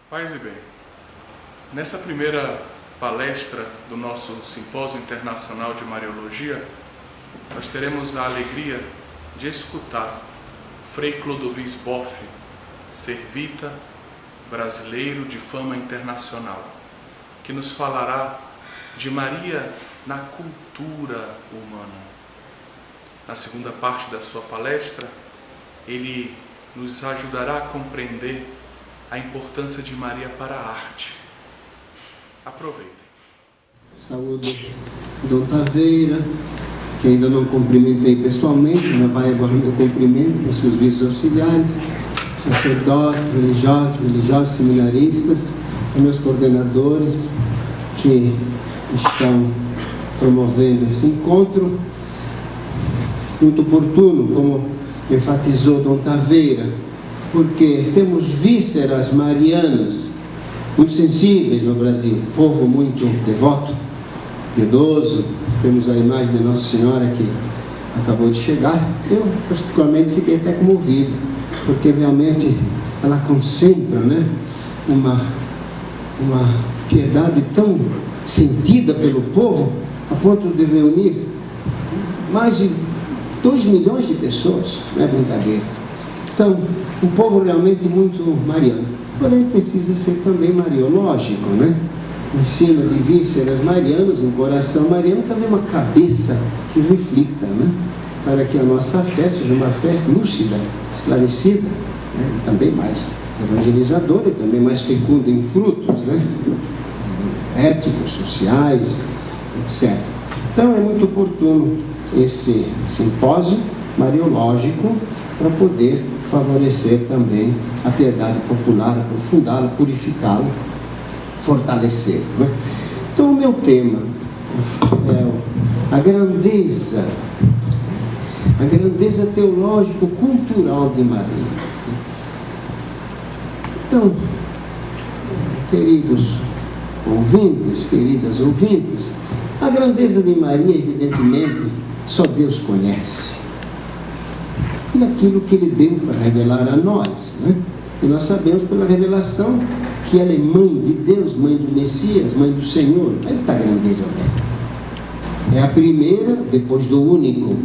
Paz e bem, nessa primeira palestra do nosso Simpósio Internacional de Mariologia, nós teremos a alegria de escutar Frei Clodovis Boff, servita brasileiro de fama internacional, que nos falará de Maria na cultura humana. Na segunda parte da sua palestra, ele nos ajudará a compreender a importância de Maria para a arte. Aproveitem. Saúdo Dom Taveira, que ainda não cumprimentei pessoalmente, mas vai agora meu cumprimento com seus vice auxiliares, sacerdotes, religiosos, seminaristas, meus coordenadores que estão promovendo esse encontro. Muito oportuno, como enfatizou Dom Taveira, porque temos vísceras marianas muito sensíveis no Brasil, povo muito devoto, piedoso. Temos a imagem de Nossa Senhora que acabou de chegar. Eu particularmente fiquei até comovido, porque realmente ela concentra, né, uma piedade tão sentida pelo povo, a ponto de reunir mais de 2 milhões de pessoas. Não é brincadeira. Então, um povo realmente muito mariano, porém precisa ser também mariológico, né? Em cima de vísceras marianas, um coração mariano, também uma cabeça que reflita, né? Para que a nossa fé seja uma fé lúcida, esclarecida, né? E também mais evangelizadora, e também mais fecunda em frutos, né? Éticos, sociais, etc. Então é muito oportuno esse simpósio mariológico para poder favorecer também a piedade popular, aprofundá-la, purificá-la, fortalecê-la, né? Então o meu tema é a grandeza teológico-cultural de Maria. Então, queridos ouvintes, queridas ouvintes, a grandeza de Maria, evidentemente, só Deus conhece. E aquilo que Ele deu para revelar a nós, né? E nós sabemos pela revelação que ela é mãe de Deus, mãe do Messias, mãe do Senhor. Aí está a grandeza dela. É a primeira, depois do único,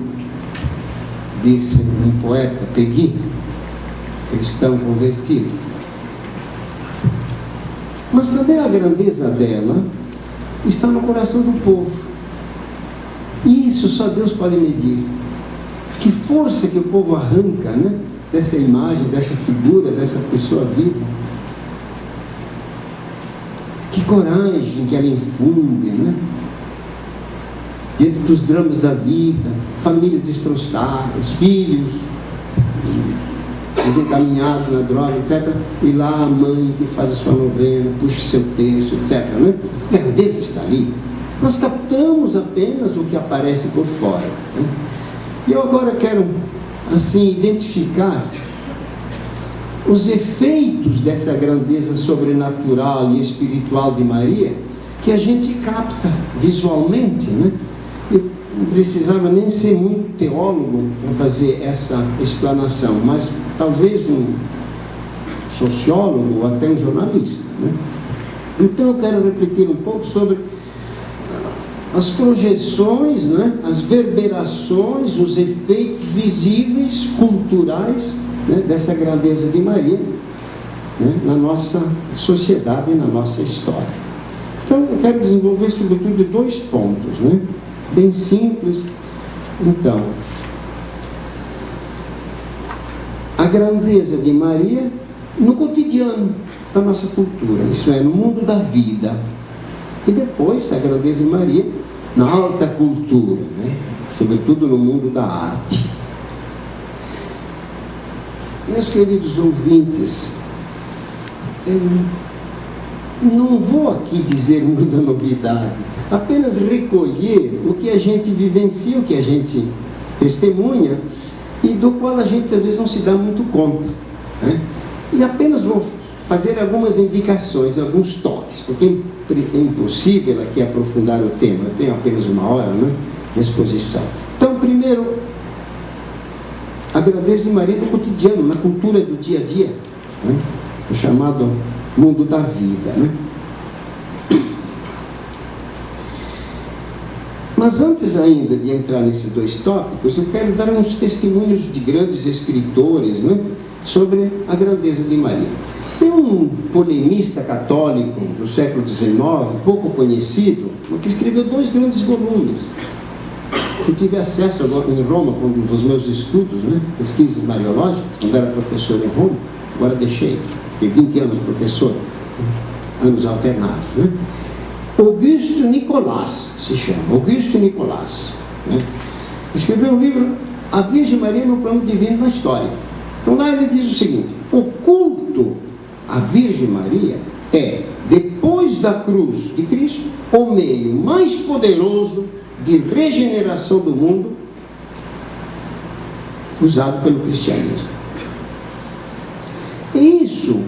disse um poeta, Peggy, cristão convertido. Mas também a grandeza dela está no coração do povo. E isso só Deus pode medir. Que força que o povo arranca, né, dessa imagem, dessa figura, dessa pessoa viva. Que coragem que ela infunde, né? Diante dos dramas da vida, famílias destroçadas, filhos desencaminhados na droga, etc. E lá a mãe que faz a sua novena, puxa o seu texto, etc. Né? A grandeza está ali. Nós captamos apenas o que aparece por fora, né? E eu agora quero, assim, identificar os efeitos dessa grandeza sobrenatural e espiritual de Maria, que a gente capta visualmente, né? Eu não precisava nem ser muito teólogo para fazer essa explanação, mas talvez um sociólogo ou até um jornalista, né? Então eu quero refletir um pouco sobre as projeções, né, as verberações, os efeitos visíveis, culturais, né, dessa grandeza de Maria, né, na nossa sociedade e na nossa história. Então, eu quero desenvolver sobretudo 2 pontos, né, bem simples. Então, a grandeza de Maria no cotidiano da nossa cultura, isso é, no mundo da vida. E depois, a grandeza de Maria na alta cultura, né? Sobretudo no mundo da arte. Meus queridos ouvintes, eu não vou aqui dizer muita novidade, apenas recolher o que a gente vivencia, o que a gente testemunha e do qual a gente às vezes não se dá muito conta, né? E apenas vou fazer algumas indicações, alguns toques, porque é impossível aqui aprofundar o tema. Eu tenho apenas 1 hora, né, de exposição. Então, primeiro, a grandeza de Maria no cotidiano, na cultura do dia a dia, né? O chamado mundo da vida, né? Mas antes ainda de entrar nesses dois tópicos, eu quero dar uns testemunhos de grandes escritores, né, sobre a grandeza de Maria. Tem um polemista católico do século XIX, pouco conhecido, que escreveu 2 grandes volumes. Eu tive acesso agora em Roma, com um dos meus estudos, né, pesquisas mariológicas, quando era professor em Roma, agora deixei, fiquei 20 anos professor, anos alternados, né? Auguste Nicolas se chama, Auguste Nicolas, né? Escreveu um livro, A Virgem Maria no Plano Divino na História. Então lá ele diz o seguinte: o culto à Virgem Maria é, depois da cruz de Cristo, o meio mais poderoso de regeneração do mundo usado pelo cristianismo. E isso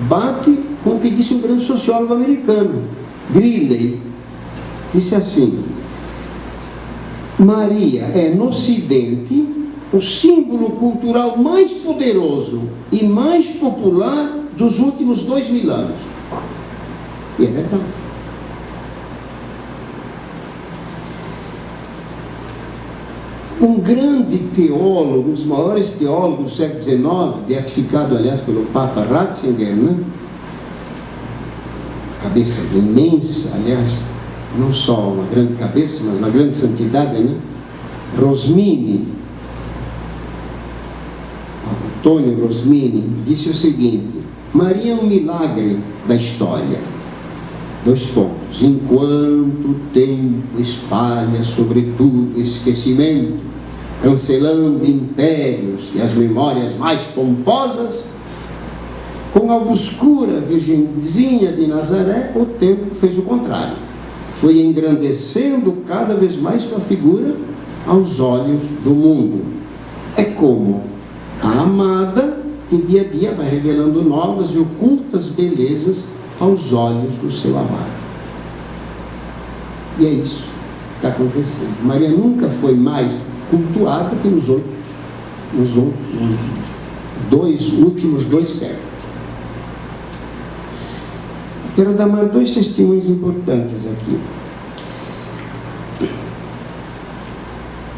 bate com o que disse um grande sociólogo americano, Greeley. Disse assim: Maria é no Ocidente o símbolo cultural mais poderoso e mais popular dos últimos 2000 anos. E é verdade. Um grande teólogo, um dos maiores teólogos do século XIX, beatificado, aliás, pelo Papa Ratzinger, né? Cabeça imensa, aliás, não só uma grande cabeça, mas uma grande santidade, né? Rosmini, Antônio Rosmini, disse o seguinte: Maria é um milagre da história. 2 pontos. Enquanto o tempo espalha sobretudo esquecimento, cancelando impérios e as memórias mais pomposas, com a obscura Virgenzinha de Nazaré, o tempo fez o contrário. Foi engrandecendo cada vez mais sua figura aos olhos do mundo. É como a amada que dia a dia vai revelando novas e ocultas belezas aos olhos do seu amado. E é isso que está acontecendo. Maria nunca foi mais cultuada que nos últimos 2 séculos. Quero dar mais 2 testemunhos importantes aqui.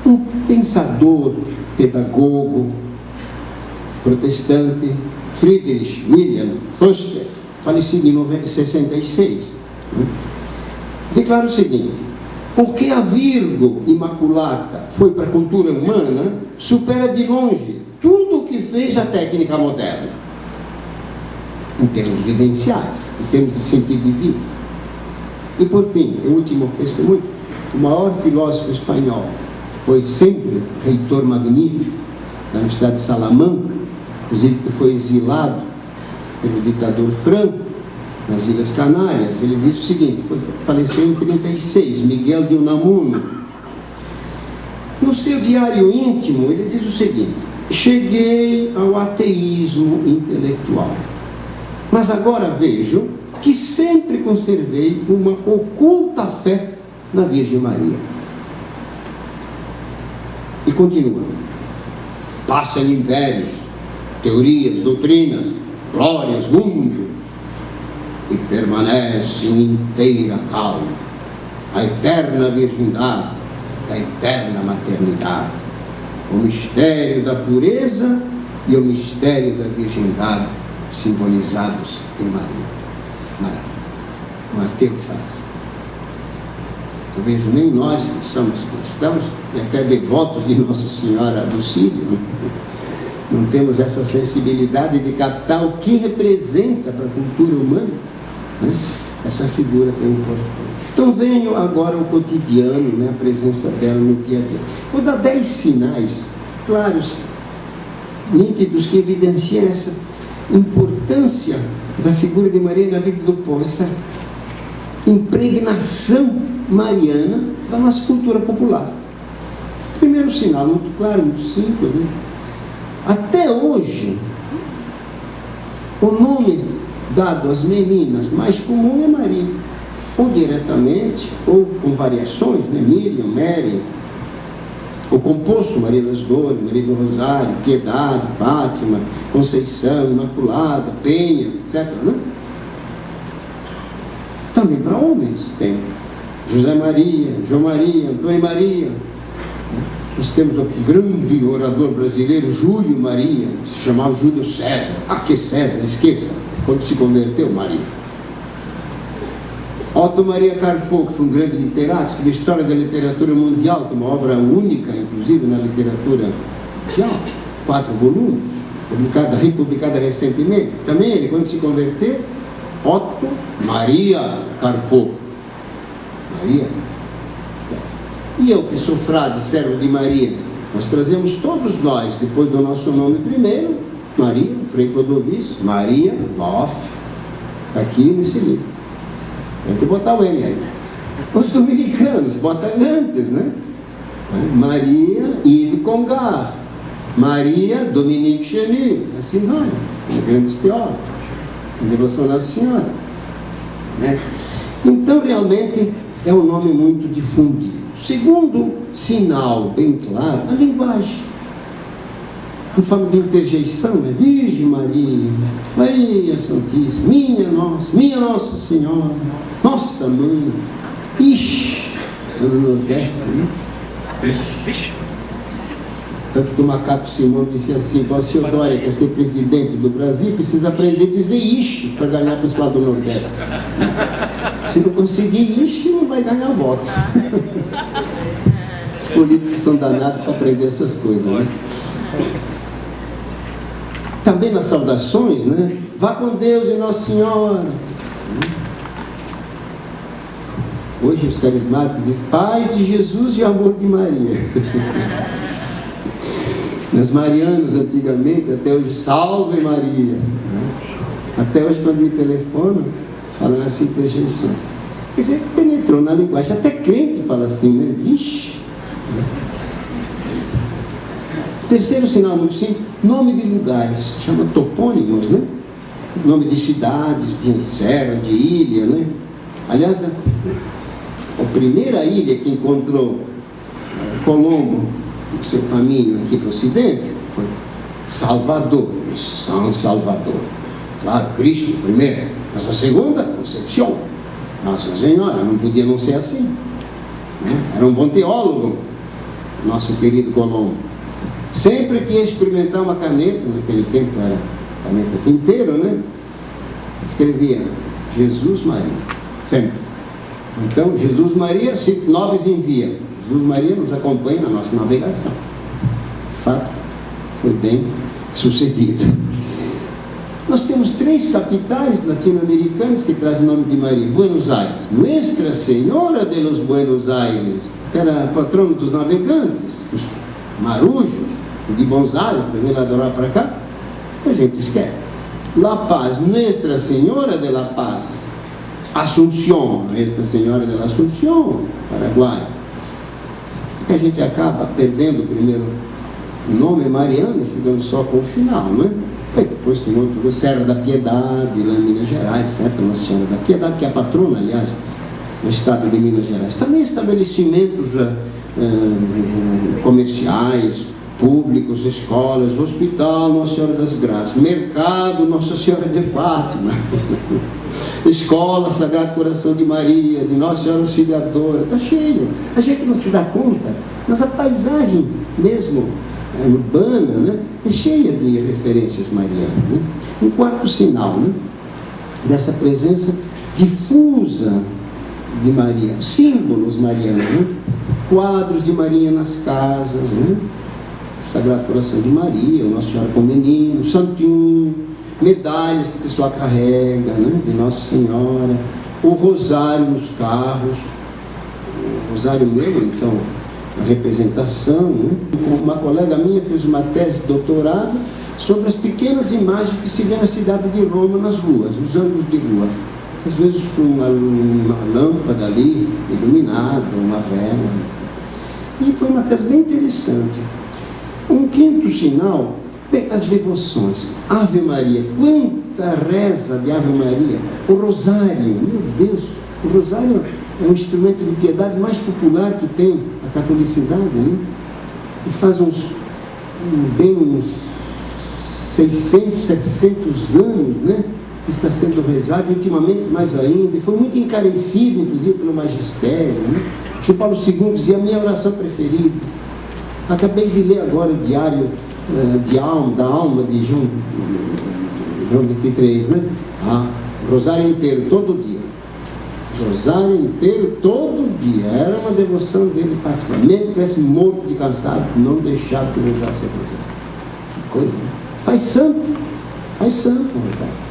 Um pensador, pedagogo, protestante, Friedrich Wilhelm Foster, falecido em 66, né? Declara o seguinte: porque a Virgo Imaculata foi para a cultura humana, supera de longe tudo o que fez a técnica moderna, em termos vivenciais, em termos de sentido de vida. E por fim, o último testemunho, o maior filósofo espanhol, foi sempre reitor magnífico da Universidade de Salamanca, inclusive que foi exilado pelo ditador Franco nas Ilhas Canárias. Ele diz o seguinte, faleceu em 36, Miguel de Unamuno. No seu diário íntimo, ele diz o seguinte: cheguei ao ateísmo intelectual, mas agora vejo que sempre conservei uma oculta fé na Virgem Maria. E continua: passam impérios, teorias, doutrinas, glórias, mundos, e permanece em inteira calma a eterna virgindade, a eterna maternidade, o mistério da pureza e o mistério da virgindade simbolizados em Maria. Um ateu que faz. Talvez nem nós que somos cristãos e até devotos de Nossa Senhora do Círio não temos essa sensibilidade de captar o que representa para a cultura humana, né, essa figura tão importante. Então venho agora ao cotidiano, né, a presença dela no dia a dia. Vou dar 10 sinais claros, nítidos, que evidenciam essa importância da figura de Maria na vida do povo, essa impregnação mariana da nossa cultura popular. Primeiro sinal, muito claro, muito simples, né? Até hoje, o nome dado às meninas mais comum é Maria, ou diretamente, ou com variações, né? Miriam, Mary, o composto Maria das Dores, Maria do Rosário, Piedade, Fátima, Conceição, Imaculada, Penha, etc., né? Também para homens tem José Maria, João Maria, Antônio Maria. Nós temos o grande orador brasileiro, Júlio Maria, se chamava Júlio César. Ah, que César, esqueça, quando se converteu, Maria. Otto Maria Carpo, que foi um grande literato, escreveu História da Literatura Mundial, que é uma obra única, inclusive, na literatura mundial, 4 volumes, republicada recentemente. Também ele, quando se converteu, Otto Maria Carpo. Maria. E eu, que sou frade, servo de Maria, nós trazemos todos nós, depois do nosso nome primeiro, Maria, Frei Clodovis, Maria Boff, aqui nesse livro. Tem que botar o N aí. Os dominicanos botam antes, né? Maria Yves Congar, Maria Dominique Cheny, assim vai, grandes teólogos, em devoção Nossa Senhora, né? Então, realmente, é um nome muito difundido. Segundo sinal bem claro, a linguagem. Em forma de interjeição, né? Virgem Maria, Maria Santíssima, minha Nossa Senhora, nossa Mãe. Ixi, no Nordeste, né? Ixi. Tanto que o Macaco Simão disse assim: o senhor Dória quer ser presidente do Brasil, precisa aprender a dizer ixi para ganhar o pessoal do Nordeste. Se não conseguir ixi, não vai ganhar voto. Os políticos são danados para aprender essas coisas, né? Também nas saudações, né? Vá com Deus e Nossa Senhora. Hoje os carismáticos dizem paz de Jesus e amor de Maria. Os marianos antigamente, até hoje, salve Maria. Até hoje, quando me telefonam, falam assim, interjeições. Quer dizer, penetrou na linguagem. Até crente fala assim, né? Vixe. Terceiro sinal muito simples, nome de lugares, chama topônimos, né? Nome de cidades, de serra, de ilha, né? Aliás, a primeira ilha que encontrou Colombo no seu caminho aqui para o Ocidente foi Salvador, São Salvador. Claro, Cristo primeiro, mas a segunda, Concepción. Nossa Senhora, não podia não ser assim, né? Era um bom teólogo, nosso querido Colombo. Sempre que ia experimentar uma caneta, naquele tempo era caneta tinteiro, né? Escrevia Jesus Maria, sempre. Então, Jesus Maria, Cito Nobis envia. Jesus Maria nos acompanha na nossa navegação. De fato, foi bem sucedido. Nós temos 3 capitais latino-americanas que trazem o nome de Maria. Buenos Aires, Nuestra Senhora de los Buenos Aires, que era patrono dos navegantes, os marujos, de Buenos Aires, para vir lá adorar para cá, a gente esquece. La Paz, Nuestra Senhora de La Paz. Assunção, Nuestra Senhora de la Assunção, Paraguai. Porque a gente acaba perdendo primeiro o nome mariano, ficando só com o final, não é? E depois tem outro, Serra da Piedade, lá em Minas Gerais, certo? Nossa Senhora da Piedade, que é a patrona, aliás, no estado de Minas Gerais. Também estabelecimentos comerciais, públicos, escolas, hospital, Nossa Senhora das Graças, mercado, Nossa Senhora de Fátima, escola, Sagrado Coração de Maria, de Nossa Senhora Auxiliadora, está cheio. A gente não se dá conta, mas a paisagem mesmo urbana, né, é cheia de referências marianas, né? Um quarto sinal, né, dessa presença difusa de Maria, símbolos marianos, né? Quadros de Maria nas casas, né? Sagrado Coração de Maria, Nossa Senhora com o Menino, Santinho, medalhas que a pessoa carrega, né? De Nossa Senhora, o rosário nos carros, o rosário mesmo, então, a representação, né? Uma colega minha fez uma tese de doutorado sobre as pequenas imagens que se vê na cidade de Roma nas ruas, nos ângulos de rua. Às vezes com uma lâmpada ali, iluminada, uma vela. E foi uma tese bem interessante. Um quinto sinal, bem, as devoções. Ave Maria, quanta reza de Ave Maria. O rosário, meu Deus, o rosário é um instrumento de piedade mais popular que tem a catolicidade, né? E faz uns 600, 700 anos, né? está sendo rezado, e ultimamente mais ainda, e foi muito encarecido, inclusive, pelo magistério, né? João Paulo II dizia: a minha oração preferida. Acabei de ler agora o diário da alma de João 23, né? Rosário inteiro, todo dia. Rosário inteiro, todo dia. Era uma devoção dele particular. Mesmo que tivesse morto de cansado, não deixava de rezar sempre. Que coisa, né? Faz santo o rosário.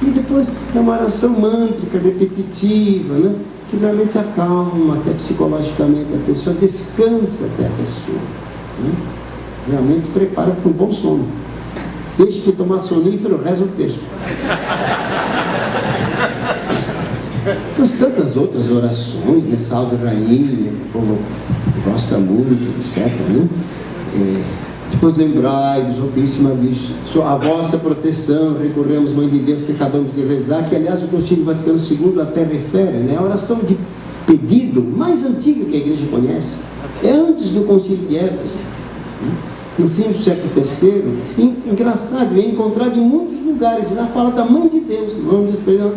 E depois é uma oração mântrica, repetitiva, né? Que realmente acalma até psicologicamente a pessoa, descansa até a pessoa, né? Realmente prepara para um bom sono. Deixe de tomar sonífero, reza o texto. Mas tantas outras orações, né? Salve Rainha, que o povo gosta muito, etc, né? Depois lembrai-vos, ó Puríssima Virgem, a vossa proteção, recorremos, Mãe de Deus, que acabamos de rezar, que aliás o Concílio Vaticano II até refere, né? A oração de pedido mais antiga que a Igreja conhece, é antes do Concílio de Éfeso, né? No fim do século III, engraçado, é encontrado em muitos lugares, lá fala da Mãe de Deus, nome de Esperão,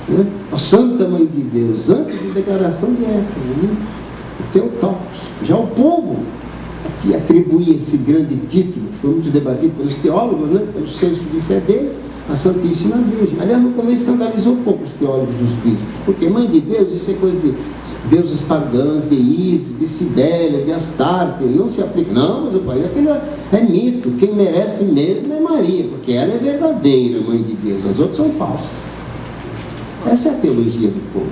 né? A Santa Mãe de Deus, antes da declaração de Éfeso, né? O Theotokos. Já o povo atribuía esse grande título, que foi muito debatido pelos teólogos, né? Pelo senso de fé dele, a Santíssima Virgem. Aliás, no começo escandalizou um pouco os teólogos dos bispos, porque Mãe de Deus, isso é coisa de deusas pagãs, de Ísis, de Cibélia, de Astarte, não se aplica. Não, mas o pai, aquilo é mito, quem merece mesmo é Maria, porque ela é verdadeira Mãe de Deus, as outras são falsas. Essa é a teologia do povo,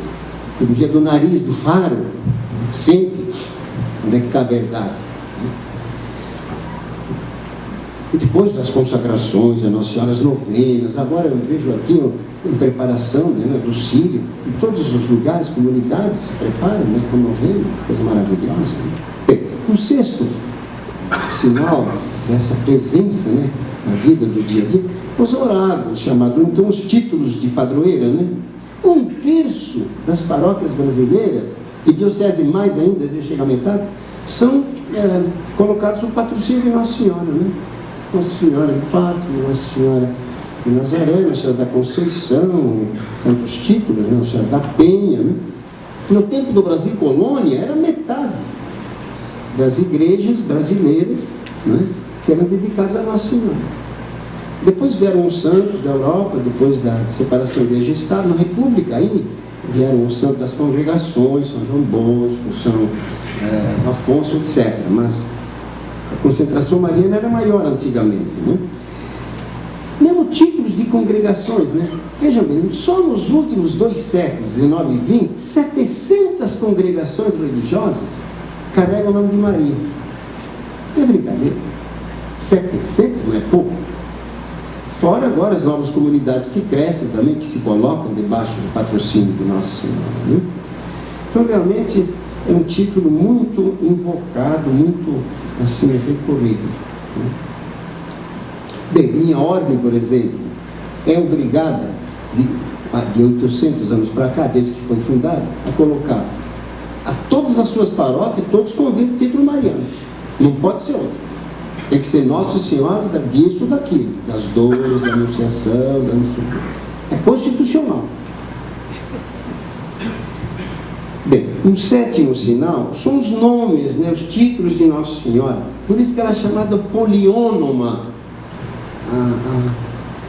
a teologia do nariz, do faro, sempre onde é que está a verdade. E depois das consagrações, a Nossa Senhora, as novenas, agora eu vejo aqui em preparação, né, do Sírio, em todos os lugares, comunidades se preparam, né, com novena, coisa maravilhosa. Né? Bem, o sexto sinal dessa presença, né, na vida do dia a dia, os oráculos, chamados então os títulos de padroeira, né? 1/3 das paróquias brasileiras, e diocese mais ainda, já chega a metade, são colocados sob patrocínio de Nossa Senhora, né? Nossa Senhora de Fátima, Nossa Senhora de Nazaré, Nossa Senhora da Conceição, tantos títulos, né? Nossa Senhora da Penha, né? No tempo do Brasil Colônia, era metade das igrejas brasileiras, né, que eram dedicadas a Nossa Senhora. Depois vieram os santos da Europa, depois da separação igreja e Estado, na República, aí vieram os santos das congregações, São João Bosco, São Afonso, etc. Mas a concentração mariana era maior antigamente, né? Mesmo títulos de congregações, né? Vejam bem, só nos últimos 2 séculos, 19 e 20, 700 congregações religiosas carregam o nome de Maria. Não é brincadeira. 700 não é pouco. Fora agora as novas comunidades que crescem também, que se colocam debaixo do patrocínio de Nossa Senhora, né? Então realmente é um título muito invocado, muito assim recorrido, né? Bem, minha ordem, por exemplo, é obrigada de 800 anos para cá, desde que foi fundada, a colocar a todas as suas paróquias, todos convivem o título mariano. Não pode ser outro. Tem que ser Nossa Senhora disso ou daquilo, das dores, da anunciação, da não sei o quê. É constitucional. Bem, um sétimo sinal são os nomes, né, os títulos de Nossa Senhora. Por isso que ela é chamada poliônoma,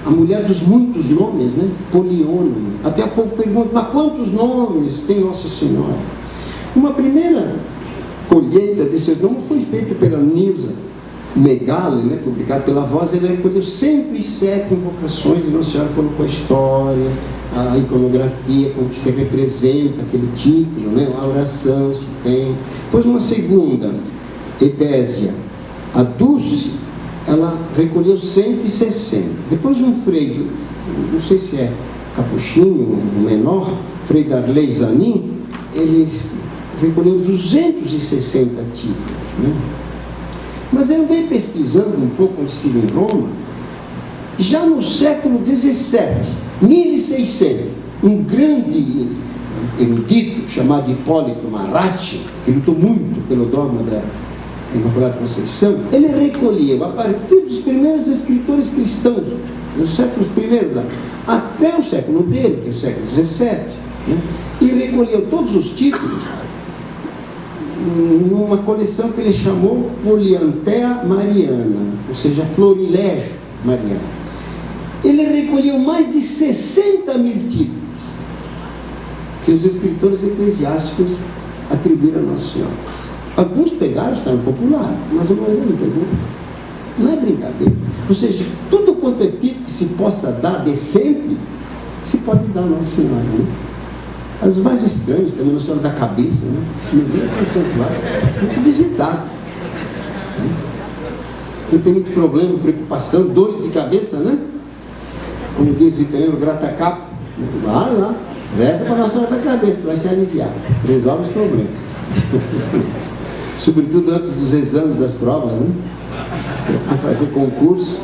a mulher dos muitos nomes, né? Poliônoma. Até o povo pergunta, mas quantos nomes tem Nossa Senhora? Uma primeira colheita desses nomes foi feita pela Nilza Megali, né, publicado pela Voz. Ele recolheu 107 invocações de Nossa Senhora, colocou a história, a iconografia com que se representa aquele título, né, a oração se tem. Depois uma segunda, Edésia, a Dulce, ela recolheu 160. Depois um frei, não sei se é capuchinho, o menor, Frei Darley Zanin, ele recolheu 260 títulos, né? Mas eu andei pesquisando um pouco quando estive em Roma, já no século XVII, 1600, um grande erudito chamado Hipólito Maratti, que lutou muito pelo dogma da Imaculada Conceição, ele recolheu, a partir dos primeiros escritores cristãos, nos séculos I até o século dele, que é o século XVII, né? E recolheu todos os títulos numa coleção que ele chamou Polianthea Mariana, ou seja, Florilégio Mariano. Ele recolheu mais de 60 mil títulos que os escritores eclesiásticos atribuíram a Nossa Senhora. Alguns pegaram, está no popular, mas a maioria não pegou. Não é brincadeira. Ou seja, tudo quanto é tipo que se possa dar decente, se pode dar a Nossa Senhora, né? Os mais estranhos também, Nossa Senhora da Cabeça, né? Muito visitado. Quem tem muito problema, preocupação, dores de cabeça, né? Como diz o italiano, grata-capo. Vai lá, reza para a Nossa Senhora da Cabeça, vai se aliviar. Resolve os problemas. Sobretudo antes dos exames, das provas, né? Para fazer concurso.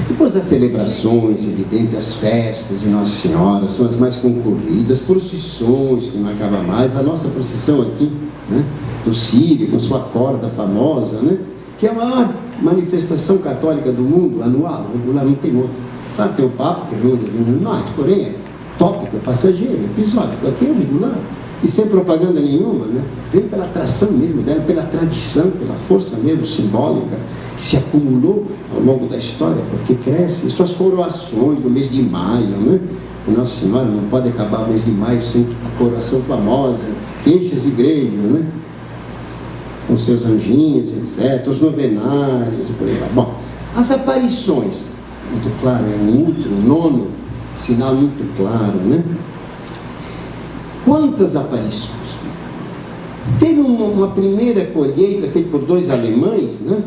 Depois das celebrações, evidente, as festas de Nossa Senhora são as mais concorridas, procissões, que não acaba mais, a nossa procissão aqui, né, do Sírio, com sua corda famosa, né, que é a maior manifestação católica do mundo, anual, regular, não tem outro. Claro, tem o Papa, que reúne mais, porém é tópico, é passageiro, é episódico, aqui é regular, e sem propaganda nenhuma, né, vem pela atração mesmo dela, pela tradição, pela força mesmo simbólica, que se acumulou ao longo da história, porque cresce, suas coroações no mês de maio, né? Nossa Senhora não pode acabar o mês de maio sem a coroação famosa, que enche as igrejas, né? Com seus anjinhos, etc., os novenários e por aí vai. Bom, as aparições, muito claro, é um nono sinal muito claro, né? Quantas aparições? Teve uma primeira colheita feita por 2 alemães, né?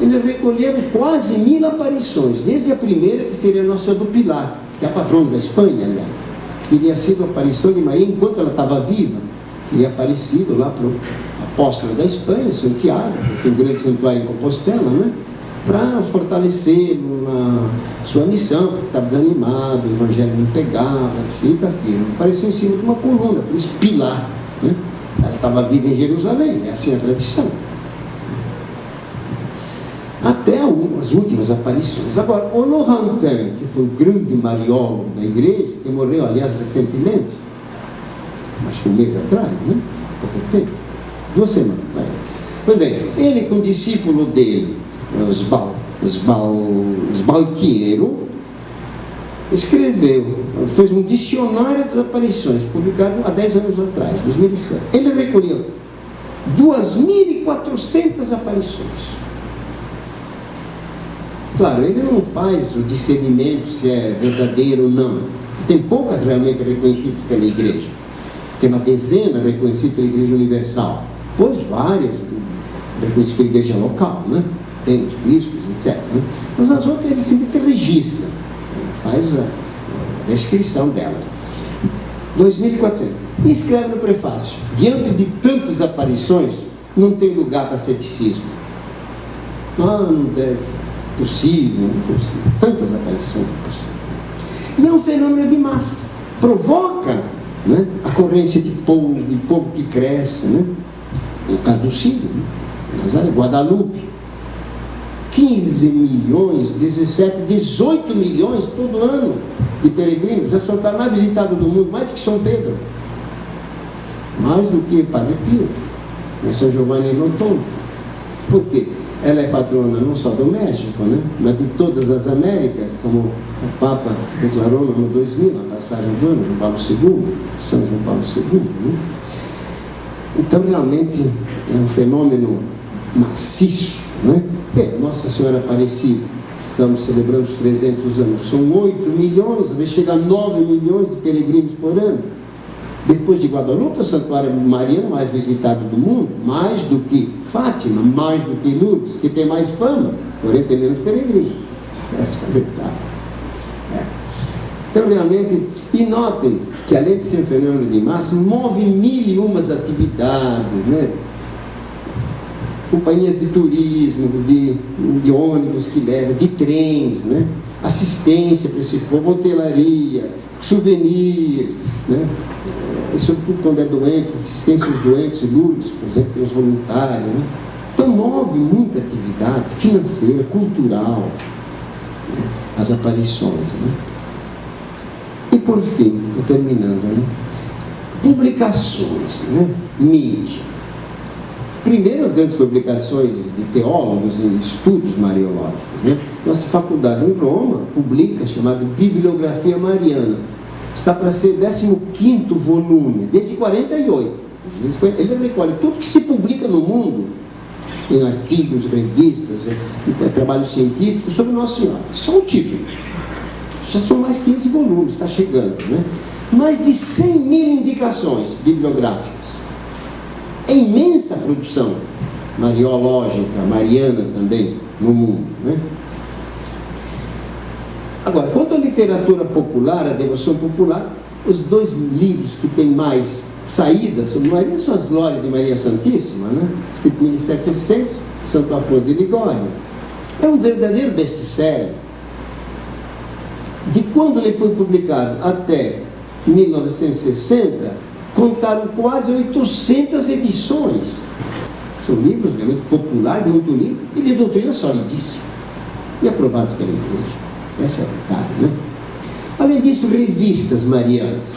Eles recolheram quase 1000 aparições, desde a primeira, que seria a Nossa Senhora do Pilar, que é a patrona da Espanha, aliás. Teria sido a aparição de Maria enquanto ela estava viva. Teria aparecido lá para o apóstolo da Espanha, Santiago, que tem um grande santuário em Compostela, né? Para fortalecê-lo na sua missão, porque estava desanimado, o evangelho não pegava, fica firme. Apareceu em cima de uma coluna, por isso Pilar, né? Ela estava viva em Jerusalém, é assim a tradição. Até as últimas aparições. Agora, o Lorantin, que foi o grande mariólogo da igreja, que morreu, aliás, recentemente, acho que um mês atrás, né? Pouco tempo, 2 semanas. Pois bem, ele com o discípulo dele, Sbalquiero, escreveu, fez um dicionário das aparições, publicado há 10 anos atrás, 2007. Ele recolheu 2.400 aparições. Claro, ele não faz o discernimento se é verdadeiro ou não. Tem poucas realmente reconhecidas pela igreja. Tem uma dezena reconhecidas pela igreja universal. Pois várias reconhecidas pela igreja local, né? Tem os bispos, etc. Né? Mas as outras ele simplesmente registra, faz a descrição delas. 2.400. E escreve no prefácio: diante de tantas aparições, não tem lugar para ceticismo. Não deve. Possível, impossível. Tantas aparições impossíveis. E é um fenômeno de massa. Provoca, né, a corrência de povo, e povo que cresce, né? No caso do Sírio, né? Nazaré, Guadalupe. 15 milhões, 17, 18 milhões todo ano de peregrinos. É o Santuário mais visitado do mundo, mais do que São Pedro. Mais do que Padre Pio, né? São Giovanni Rotondo. Por quê? Ela é patrona não só do México, né? Mas de todas as Américas, como o Papa declarou no ano 2000, na passagem do ano, João Paulo II, São João Paulo II. Né? Então, realmente, é um fenômeno maciço, né? Bem, Nossa Senhora Aparecida, estamos celebrando os 300 anos, são 8 milhões, vai chegar a 9 milhões de peregrinos por ano. Depois de Guadalupe, o santuário mariano mais visitado do mundo, mais do que Fátima, mais do que Lourdes, que tem mais fama, porém tem menos peregrinos. Essa é a verdade. Então, realmente, e notem que além de ser um fenômeno de massa, move 1001 atividades, né? Companhias de turismo, de ônibus que levam, de trens, né? Assistência para esse povo, hotelaria, souvenirs, né? E sobretudo quando é doente, assistência aos doentes, Lourdes, por exemplo, tem os voluntários, né? Então move muita atividade financeira, cultural, as aparições, né? E por fim, estou terminando, né? Publicações, né? Mídia. Primeiro, as grandes publicações de teólogos em estudos mariológicos, né? Nossa faculdade em Roma publica, chamada Bibliografia Mariana. Está para ser 15º volume, desde 48. Ele recolhe tudo que se publica no mundo, em artigos, revistas, trabalhos científicos sobre Nossa Senhora. Só o título. Já são mais 15 volumes, está chegando, né? Mais de 100 mil indicações bibliográficas. É imensa a produção mariológica, mariana também, no mundo, né? Agora, quanto à literatura popular, a devoção popular, os dois livros que têm mais saída sobre Maria são as Glórias de Maria Santíssima, né? Escrito em 1700, Santo Afonso de Ligório. É um verdadeiro best-seller. De quando ele foi publicado até 1960, contaram quase 800 edições. São livros realmente populares, muito lidos, e de doutrina solidíssima, e aprovados pela Igreja. Essa é a verdade, né? Além disso, revistas marianas.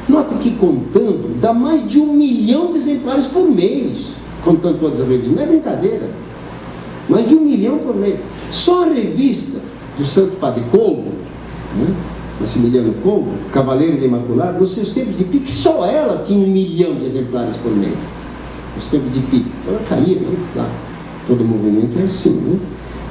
Nota que, contando, dá mais de 1 milhão de exemplares por mês, contando todas as revistas. Não é brincadeira. Mais de 1 milhão por mês. Só a revista do Santo Padre Colbo, né? Massimiliano Colbo, Cavaleiro de Imaculado, nos seus tempos de pique, só ela tinha 1 milhão de exemplares por mês. Nos tempos de pique. Ela caía, né? Claro. Todo movimento é assim, né?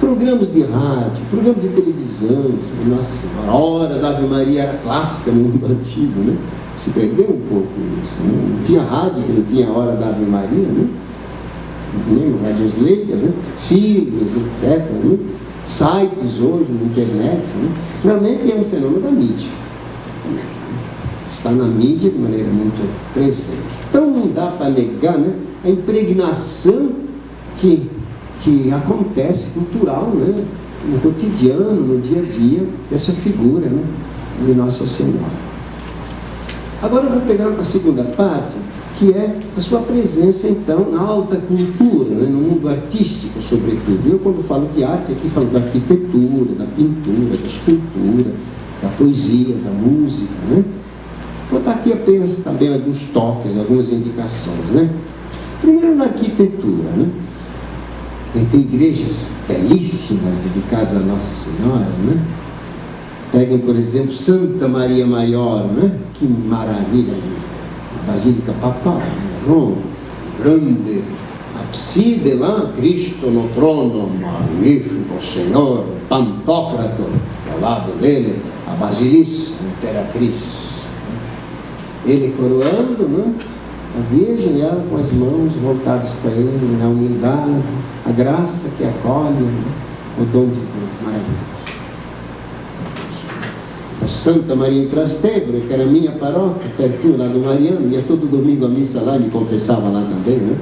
Programas de rádio, programas de televisão, Nossa Senhora, a hora da Ave Maria era clássica no mundo antigo, né? Se perdeu um pouco isso, né? Não tinha rádio que não tinha a hora da Ave Maria, né? Não, rádios leigas, né? Filmes, etc., né? Sites hoje, na internet, né? Realmente é um fenômeno da mídia. Está na mídia de maneira muito presente. Então não dá para negar, né, a impregnação que acontece cultural, né, no cotidiano, no dia a dia, dessa figura, né, de Nossa Senhora. Agora eu vou pegar a segunda parte, que é a sua presença, então, na alta cultura, né, no mundo artístico, sobretudo. Eu, quando falo de arte, aqui falo da arquitetura, da pintura, da escultura, da poesia, da música, né? Vou dar aqui apenas também alguns toques, algumas indicações, né? Primeiro, na arquitetura, né? Tem igrejas belíssimas dedicadas a Nossa Senhora, né? Peguem, por exemplo, Santa Maria Maior, né? Que maravilha! A Basílica Papal, Roma, grande abside lá, Cristo no trono, magnífico Senhor, Pantocrator, ao lado dele, a Basiliça, Imperatriz. Ele coroando, né? A Virgem e ela com as mãos voltadas para ele, na humildade, a graça que acolhe, né? O dom de Deus, maravilhoso. A Santa Maria em Trastevere, que era minha paróquia, pertinho lá do Mariano, ia todo domingo à missa lá, me confessava lá também, né?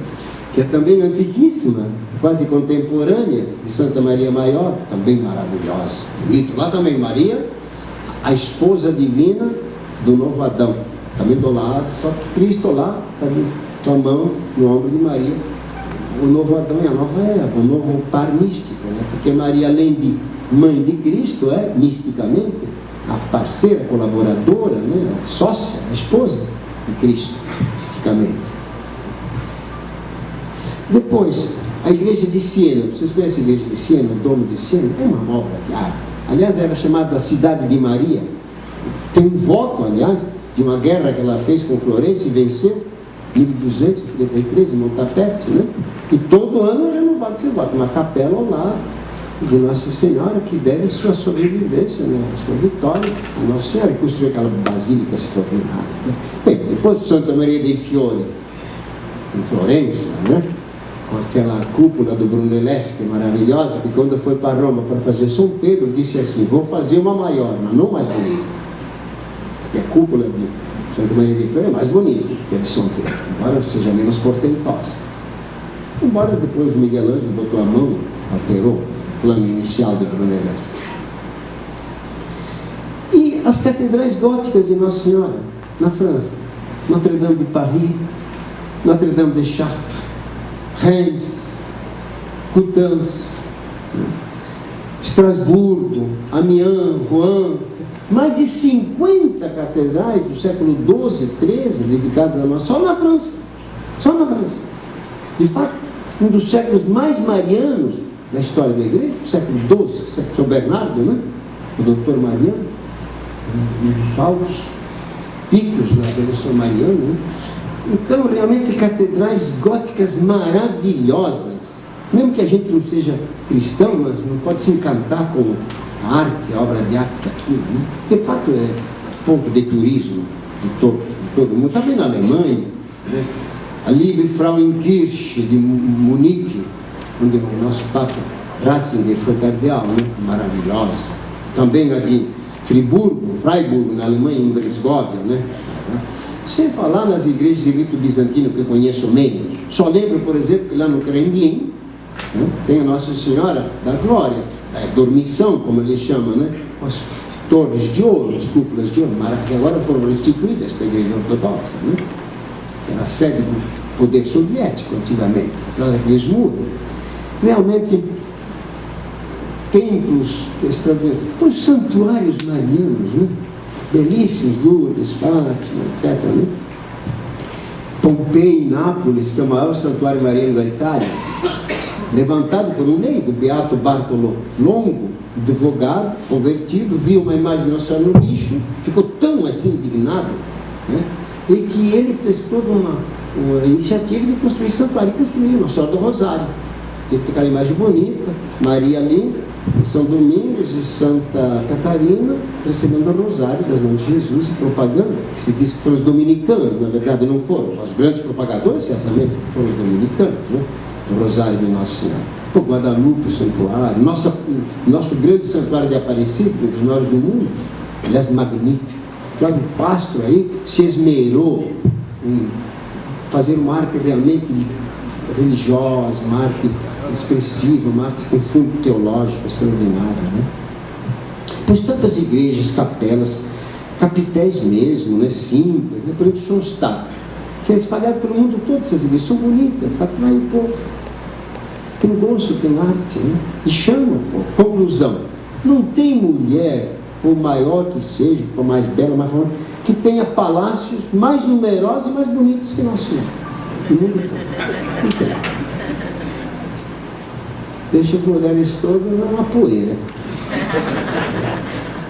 Que é também antiquíssima, quase contemporânea de Santa Maria Maior, também maravilhosa, bonito. Lá também Maria, a esposa divina do novo Adão, também do lado, só que Cristo lá, com a mão no ombro de Maria, o novo Adão e a nova Eva, o novo par místico, né? Porque Maria, além de mãe de Cristo, é, misticamente, a parceira, colaboradora, né? A sócia, a esposa de Cristo, misticamente. Depois, a igreja de Siena. Vocês conhecem a igreja de Siena, o domo de Siena? É uma obra de arte. Aliás, era chamada a Cidade de Maria. Tem um voto, aliás, de uma guerra que ela fez com Florença e venceu, 1233, em Montapete, né? E todo ano é renovado esse voto. Uma capela ao lado de Nossa Senhora, que deve sua sobrevivência, né? Sua vitória a Nossa Senhora, e construiu aquela basílica extraordinária, né? Bem, depois de Santa Maria dei Fiore, em Florença, né? Com aquela cúpula do Brunelleschi, maravilhosa, que quando foi para Roma para fazer São Pedro, disse assim: vou fazer uma maior, mas não mais bonita. Porque a cúpula de Santa Maria dei Fiore é mais bonita que a de São Pedro, embora seja menos portentosa. Embora depois Miguel Ângelo botou a mão, alterou o plano inicial do Brunelleschi. E as catedrais góticas de Nossa Senhora, na França, Notre-Dame de Paris, Notre-Dame de Chartres, Reims, Coutances. Estrasburgo, Amiens, Rouen, mais de 50 catedrais do século XII, XIII, dedicadas a nós, só na França. Só na França. De fato, um dos séculos mais marianos da história da igreja, o século XII, São Bernardo, né? O doutor Mariano, um dos altos picos da Revolução Mariana, né? Então, realmente, catedrais góticas maravilhosas. Mesmo que a gente não seja cristão, mas não pode se encantar com a arte, a obra de arte daquilo, né? De fato, é ponto de turismo de todo mundo. Também na Alemanha, né? A Liebe Frauenkirche de Munique, onde o nosso Papa Ratzinger foi cardeal, né? Maravilhosa. Também a de Freiburg, na Alemanha, em Bresgovia, né? Sem falar nas igrejas de rito bizantino que eu conheço menos. Só lembro, por exemplo, que lá no Kremlin, né, tem a Nossa Senhora da Glória, da Dormição, como ele chama, né? As torres de ouro, as cúpulas de ouro, que agora foram restituídas para a igreja ortodoxa, né? Que era a sede do poder soviético antigamente, atrás daqueles muros. Realmente, templos extraordinários, os santuários marianos, né? Belíssimos, Lourdes, Fátima, etc. Né? Pompei, Nápoles, que é o maior santuário mariano da Itália, levantado por um leigo, Beato Bartolo Longo, advogado, convertido, viu uma imagem de Nossa Senhora no lixo, ficou tão assim indignado, né? E que ele fez toda uma iniciativa de construir santuário, construiu Nossa Senhora do Rosário. Tem aquela imagem bonita, Maria linda, São Domingos e Santa Catarina recebendo o rosário das mãos de Jesus e propaganda, que se diz que foram os dominicanos, na verdade não foram, os grandes propagadores certamente foram os dominicanos, né? O rosário de Nossa Senhora. O Guadalupe, o santuário, nosso grande santuário de Aparecida, um dos maiores do mundo, aliás, magnífico. Claro, o Pastor aí se esmerou em fazer uma arte realmente religiosa, uma arte expressiva, uma arte com fundo teológico extraordinário, né? Pois tantas igrejas, capelas, capitéis mesmo, né? Simples, né? Por exemplo, Schoenstatt, que é espalhado pelo mundo todo. Essas igrejas são bonitas, atraem o povo, tem gosto, tem arte, né? E chama o povo. Conclusão: não tem mulher, por maior que seja, por mais bela, mais famosa, que tenha palácios mais numerosos e mais bonitos que Nossa Senhora. Não tem. Deixa as mulheres todas uma poeira.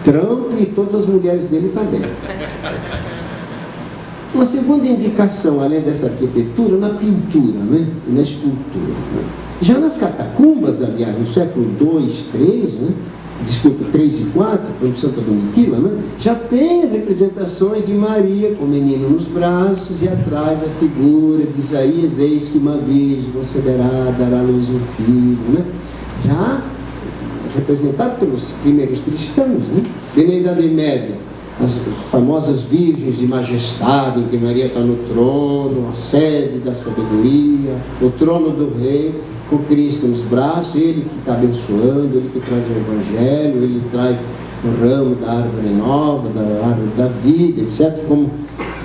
Trump e todas as mulheres dele também. Uma segunda indicação, além dessa arquitetura, na pintura, né? E na escultura. Né? Já nas catacumbas, aliás, no século II, III, né? Desculpa, 3 e 4, como Santa Domitila, né? Já tem representações de Maria com o menino nos braços e atrás a figura de Isaías: eis que uma virgem conceberá, dará à luz um filho, né? Já representado pelos primeiros cristãos, né? E na Idade Média, as famosas virgens de majestade, em que Maria está no trono, a sede da sabedoria, o trono do rei, com Cristo nos braços, ele que está abençoando, ele que traz o Evangelho, ele traz o ramo da árvore nova, da árvore da vida, etc. Como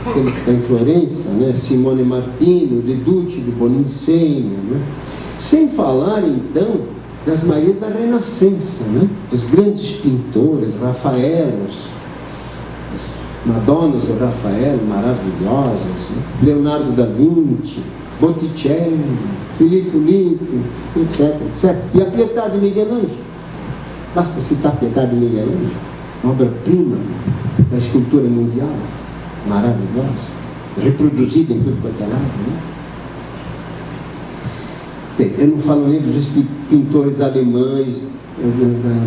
aquele que está em Florença, né? Simone Martino, de Ducci de Bonincenia, né? Sem falar, então, das Marias da Renascença, né? Dos grandes pintores, Rafaelos, as Madonas do Rafael, maravilhosas, né? Leonardo da Vinci, Botticelli, Filippo Lippi, etc, etc. E a Pietà de Miguel Ângelo. Basta citar a Pietà de Miguel Ângelo, uma obra-prima da escultura mundial, maravilhosa, reproduzida em tudo quanto é lado, né? Bem, eu não falo nem dos pintores alemães,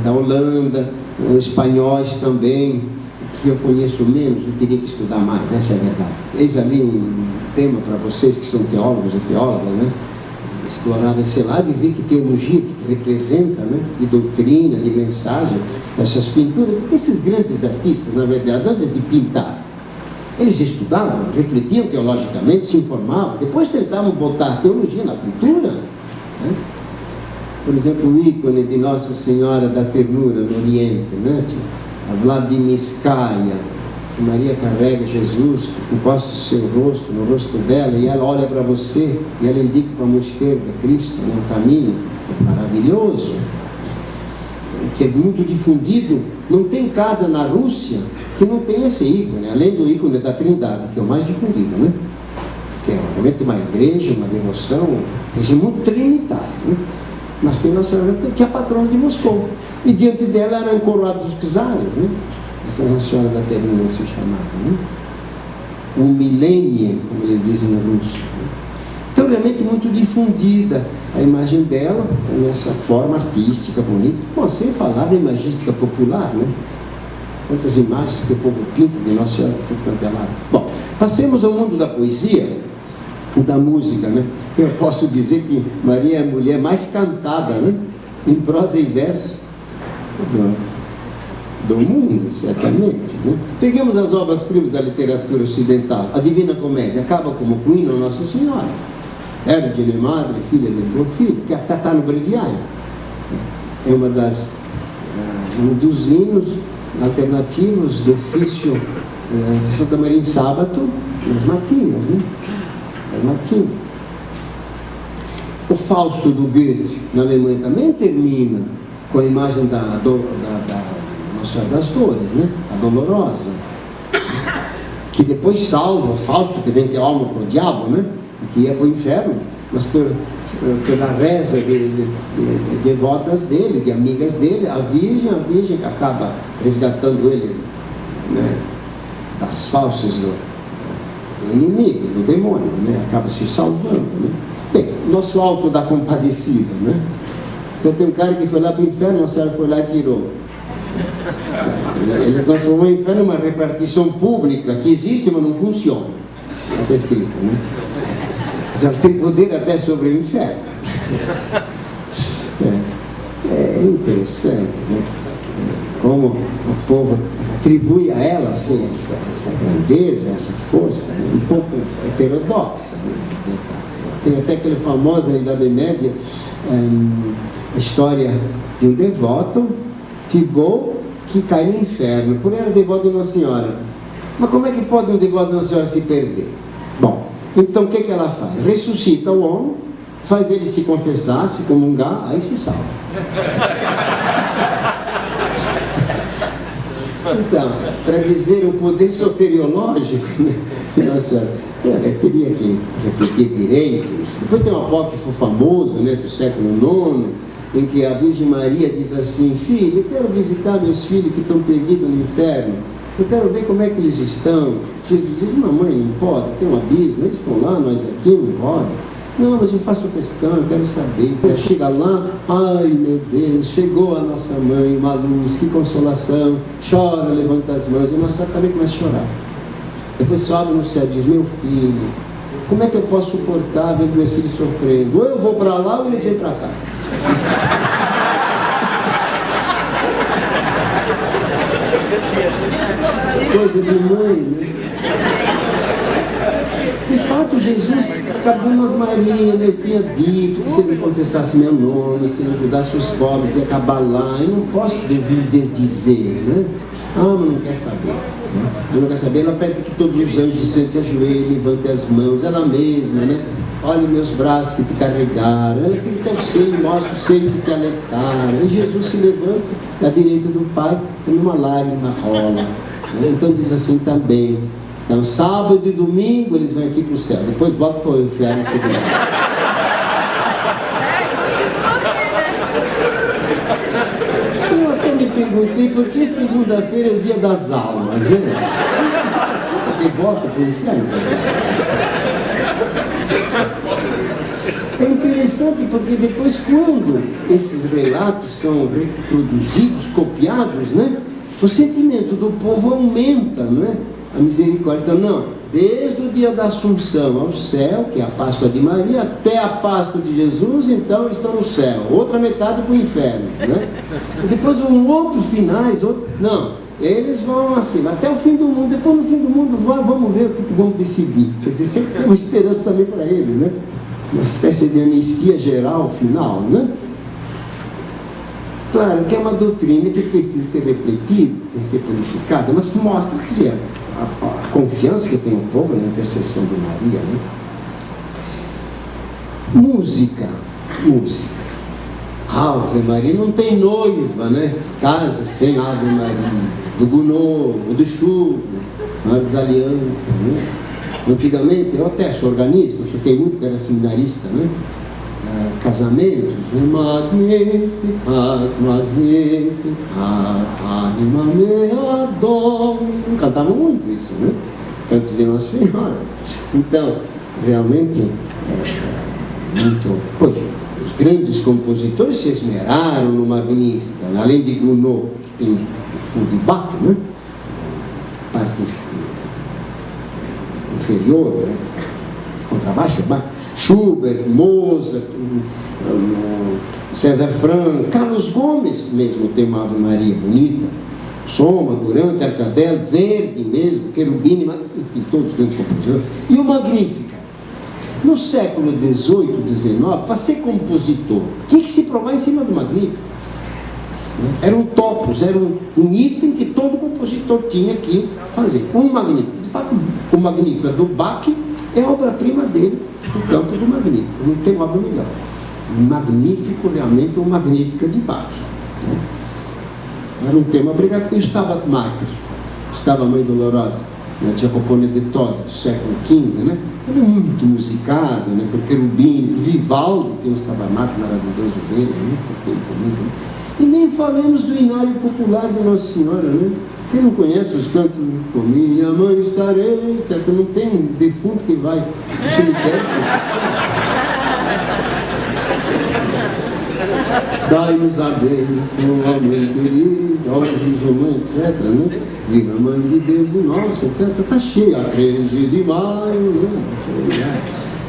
da Holanda, espanhóis também, que eu conheço menos, eu teria que estudar mais, essa é a verdade. Eis ali um tema para vocês que são teólogos e teólogas, né? Explorar esse lado e ver que teologia que representa, né? De doutrina, de mensagem, essas pinturas. Esses grandes artistas, na verdade, antes de pintar, eles estudavam, refletiam teologicamente, se informavam, depois tentavam botar teologia na pintura, né? Por exemplo, o ícone de Nossa Senhora da Ternura no Oriente, né? A Vladimirskaya, que Maria carrega Jesus, encosta o seu rosto no rosto dela, e ela olha para você, e ela indica para a mão esquerda Cristo, no caminho, é maravilhoso. que é muito difundido. Não tem casa na Rússia que não tem esse ícone, além do ícone da Trindade, que é o mais difundido, né? Que é realmente uma igreja, uma devoção, muito trinitária, né? Mas tem Nossa Senhora, que é a patrona de Moscou, e diante dela eram coroados os czares, né? Essa Nossa Senhora da Terrinha se chamava, né? O milênio, como eles dizem no russo, né? Então realmente muito difundida a imagem dela nessa forma artística, bonita. Bom, sem falar da imagística popular, né? Quantas imagens que o povo pinta de Nossa Senhora por tudo quanto é lado. Bom, passemos ao mundo da poesia, da música, né? Eu posso dizer que Maria é a mulher mais cantada, né? Em prosa e verso do mundo, certamente, né? Peguemos as obras-primas da literatura ocidental. A Divina Comédia acaba como com o hino a Nossa Senhora. Era de madre, filha de Porfírio, que até está no breviário. É um dos hinos alternativos do ofício de Santa Maria em sábado, nas matinas, né? As matinas. O Fausto do Goethe, na Alemanha, também termina com a imagem da Nossa Senhora das Dores, né? A Dolorosa, que depois salva o Fausto, que vem ter alma para o diabo, né? Que ia para o inferno, mas pela reza de devotas dele, de amigas dele, a Virgem que acaba resgatando ele, né, das falsas do inimigo, do demônio, né, acaba se salvando, né. Bem, nosso Alto da Compadecida, né? Então tem um cara que foi lá para o inferno, a senhora foi lá e tirou. Ele transformou o inferno numa repartição pública que existe, mas não funciona. Está escrito, né? Ela tem poder até sobre o inferno. É interessante, né? Como o povo atribui a ela assim, essa grandeza, essa força, né? Um pouco heterodoxa, né? Tem até aquela famosa na Idade Média a história de um devoto, Thibaut, que caiu no inferno, por era devoto de Nossa Senhora. Mas como é que pode um devoto de Nossa Senhora se perder? Bom, então o que ela faz? Ressuscita o homem, faz ele se confessar, se comungar, aí se salva. Então, para dizer o poder soteriológico, nossa, teria que refletir direito isso. Depois tem um apócrifo famoso, né, do século IX, em que a Virgem Maria diz assim: filho, eu quero visitar meus filhos que estão perdidos no inferno. Eu quero ver como é que eles estão. Jesus diz: mamãe, não pode, tem um abismo, eles estão lá, nós aqui, não pode. Não, mas eu faço questão, eu quero saber. Você chega lá, ai meu Deus, chegou a nossa mãe, uma luz, que consolação, chora, levanta as mãos, e a nossa também começa a chorar. Depois sobe no céu e diz: meu filho, como é que eu posso suportar vendo meus filhos sofrendo? Ou eu vou para lá ou eles vêm para cá. Coisa de mãe, né? De fato, Jesus acaba dizendo: mas Maria, eu tinha dito que se ele confessasse meu nome, se ele ajudasse os pobres, ia acabar lá, eu não posso desdizer, né? Ah, mas não quer saber, né? Ela não quer saber, ela pede que todos os anjos se ajoelhem, levantem as mãos, ela mesma, né? Olha meus braços que te carregaram, ela tem teu seio, mostra o seio que te alentaram. E Jesus se levanta da direita do Pai, com uma lágrima rola, né? Então diz assim também. Então, sábado e domingo eles vêm aqui para o céu, depois voltam para o inferno de segunda. Eu até me perguntei por que segunda-feira é o dia das almas, né? Porque volta para o inferno. É interessante porque depois, quando esses relatos são reproduzidos, copiados, né? O sentimento do povo aumenta, não é? A misericórdia. Então, não, desde o dia da Assunção ao céu, que é a Páscoa de Maria, até a Páscoa de Jesus, então eles estão no céu. Outra metade para o inferno, né? E depois outros finais, não, eles vão assim, até o fim do mundo. Depois no fim do mundo, vamos ver o que vamos decidir. Quer dizer, sempre tem uma esperança também para eles, né? Uma espécie de anistia geral final, né? Claro que é uma doutrina que precisa ser refletida, tem que ser purificada, mas mostra, quer dizer, a confiança que tem o povo na intercessão de Maria, né? Música. Ave Maria, não tem noiva, né? Casa sem Ave Maria, do Gounod, do Chuva, uma desaliança, né? Antigamente, eu até sou organista, eu toquei muito que era seminarista, né? Casamentos, Magnificat, Magnificat, anima mea Domini, cantavam muito isso, né? Canto de Nossa Senhora. Então, realmente, muito. Pois, os grandes compositores se esmeraram no Magnificat, além de Gounod, que tem o de Bach, né? Parte inferior, né? Contrabaixo, Bach. Schubert, Mozart, César Franck, Carlos Gomes mesmo tem uma Ave Maria bonita, Soma, Durante, Arcadel, Verdi mesmo, Cherubini, enfim, todos os grandes compositores. E o Magnificat. No século XVIII, XIX, para ser compositor, tinha que se provar em cima do Magnificat. Era um topos, era um item que todo compositor tinha que fazer. Um Magnificat. De fato, o Magnificat do Bach é a obra-prima dele, no campo do Magnífico. Não tem obra melhor. Magnífico, realmente, o Magnífica de Bach. Era um tema obrigado, porque estava Mater, estava a Mãe Dolorosa, na Giacomo de Todi, do século XV, né? Era muito musicado, né? Por Cherubini, Vivaldi, tem um Stabat Mater maravilhoso dele, muito tempo, muito, né? E nem falamos do Inário Popular de Nossa Senhora, né? Quem não conhece os cantos, com minha mãe estarei, certo? Não tem um defunto que vai no cemitério. Dai-nos a bênção, ó mãe querida, ó Virgem Mãe, etc. Né? Viva a Mãe de Deus e nossa, etc. Está cheio, a 13 de maio. Né?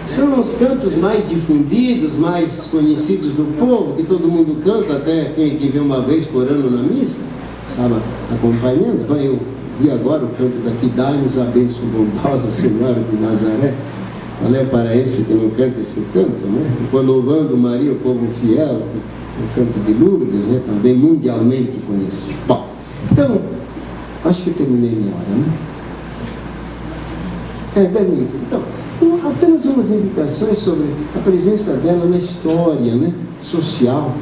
São os cantos mais difundidos, mais conhecidos do povo, que todo mundo canta, até quem vê uma vez por ano na missa. Estava acompanhando, então eu vi agora o canto daqui, dai-nos a bênção bondosa Senhora de Nazaré. A Léo Paraense que não canta esse canto, né? Ficou louvando Maria, o povo fiel, o canto de Lourdes, né? Também mundialmente conhecido. Bom, então, acho que eu terminei minha hora, né? 10 minutos. Então, apenas umas indicações sobre a presença dela na história, né? Social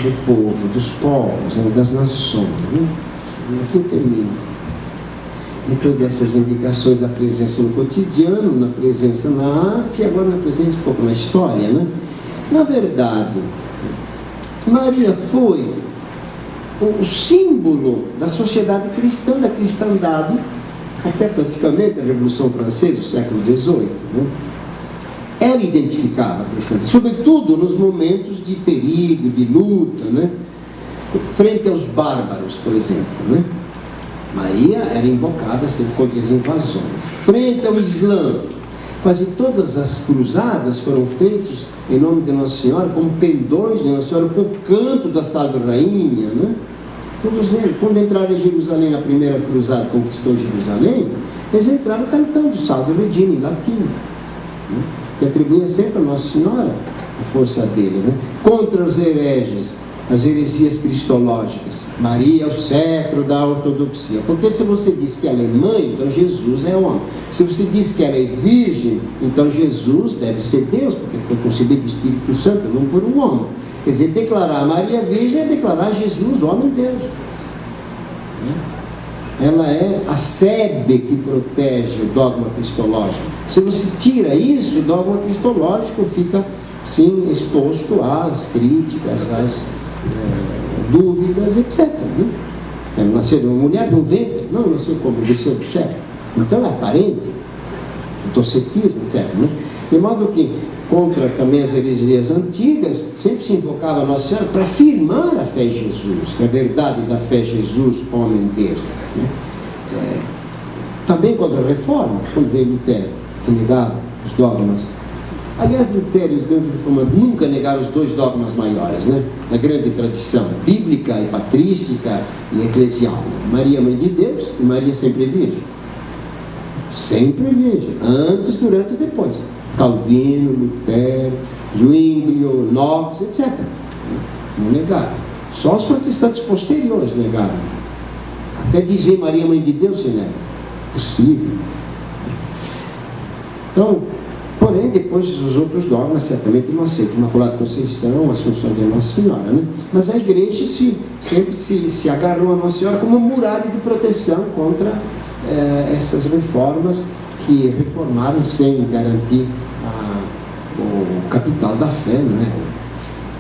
do povo, dos povos, né? Das nações, né? Aqui termina. Depois dessas indicações da presença no cotidiano, na presença na arte e agora na presença um pouco na história, né? Na verdade, Maria foi o símbolo da sociedade cristã, da cristandade, até praticamente a Revolução Francesa, o século XVIII, né? Ela identificava a cristandade, sobretudo nos momentos de perigo, de luta, né? Frente aos bárbaros, por exemplo, né? Maria era invocada sempre contra as invasões. Frente ao Islã, quase todas as cruzadas foram feitas em nome de Nossa Senhora, como pendões de Nossa Senhora, com o canto da Salve Rainha, né? Quando entraram em Jerusalém, a primeira cruzada conquistou Jerusalém, eles entraram cantando Salve Regina em latim, né? Que atribuía sempre a Nossa Senhora a força deles, né? Contra os hereges, as heresias cristológicas. Maria é o cetro da ortodoxia. Porque se você diz que ela é mãe, então Jesus é homem. Se você diz que ela é virgem, então Jesus deve ser Deus, porque foi concebido do Espírito Santo, não por um homem. Quer dizer, declarar Maria virgem é declarar Jesus, homem Deus. Ela é a sebe que protege o dogma cristológico. Se você tira isso, o dogma cristológico fica, sim, exposto às críticas, às dúvidas, etc. Né? Ela nasceu de uma mulher, de um ventre, não nasceu como desceu do céu. Então é aparente, o docetismo, etc. Né? De modo que, contra também as heresias antigas, sempre se invocava a Nossa Senhora para afirmar a fé em Jesus, que é a verdade da fé em Jesus, homem Deus. Né? Também contra a reforma, quando veio Lutero, que negava os dogmas. Aliás, Lutero e os grandes reformadores nunca negaram os dois dogmas maiores, né? Da grande tradição bíblica e patrística e eclesial. Maria, Mãe de Deus, e Maria sempre virgem. Sempre virgem, antes, durante e depois. Calvino, Lutero, Zwinglio, Knox, etc. Não negaram. Só os protestantes posteriores negaram. Até dizer Maria, Mãe de Deus, se nega. Possível. Então, Porém, depois os outros dogmas certamente não aceitam. Imaculada Conceição, Assunção de Nossa Senhora, né? Mas a Igreja sempre se agarrou a Nossa Senhora como uma muralha de proteção contra essas reformas que reformaram sem garantir o capital da fé, né?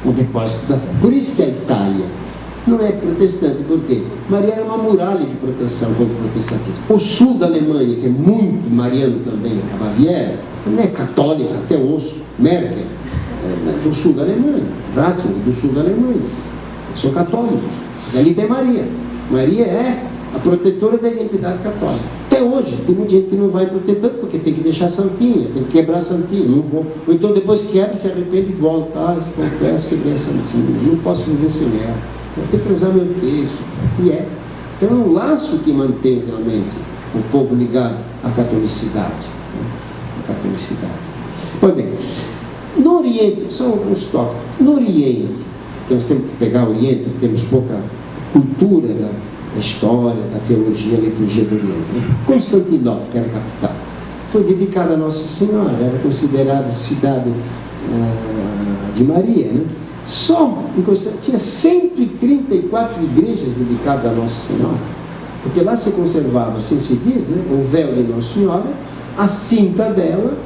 O depósito da fé. Por isso que a Itália não é protestante, por quê? Maria era uma muralha de proteção contra o protestantismo. O sul da Alemanha, que é muito mariano também, a Baviera, também é católica até o osso. Merkel, do sul da Alemanha. Ratzinger, do sul da Alemanha. São católicos. E ali tem Maria. Maria é a protetora da identidade católica. Até hoje, tem muita gente que não vai proteger porque tem que deixar santinha, tem que quebrar santinha, não vou. Ou então depois que quebra, se arrepende e volta. Se confessa, quebrei a santinha. Não posso viver sem ela. Vou ter que prezar meu texto. E é. Então é um laço que mantém realmente o povo ligado à catolicidade. A catolicidade. Pois bem, no Oriente, só alguns tópicos. No Oriente, que nós temos que pegar o Oriente, temos pouca cultura da história, da teologia, da liturgia do Oriente. Né? Constantinopla, que era a capital, foi dedicada a Nossa Senhora, era considerada cidade de Maria. Né? Só em Constantinopla tinha 134 igrejas dedicadas a Nossa Senhora, porque lá se conservava, assim se diz, né, o véu de Nossa Senhora, a cinta dela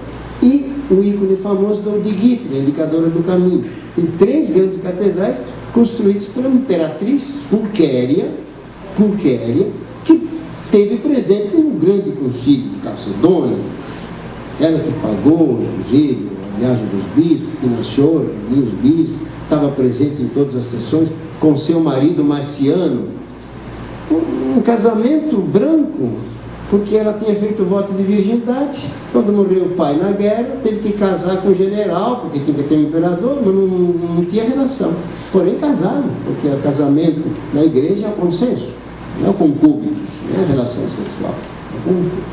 e o ícone famoso do Digitri, a indicadora do caminho. Tem 3 grandes catedrais construídas por uma imperatriz Pulquéria, que teve presente no grande concílio de Calcedônia. Ela que pagou, inclusive, a viagem dos bispos, financiou os bispos, estava presente em todas as sessões, com seu marido Marciano. Um casamento branco, porque ela tinha feito voto de virgindade. Quando morreu o pai na guerra, teve que casar com o general, porque tinha que ter um imperador, mas não tinha relação. Porém, casaram, porque o casamento na igreja é o consenso, não é o concúbitos, não é a relação sexual.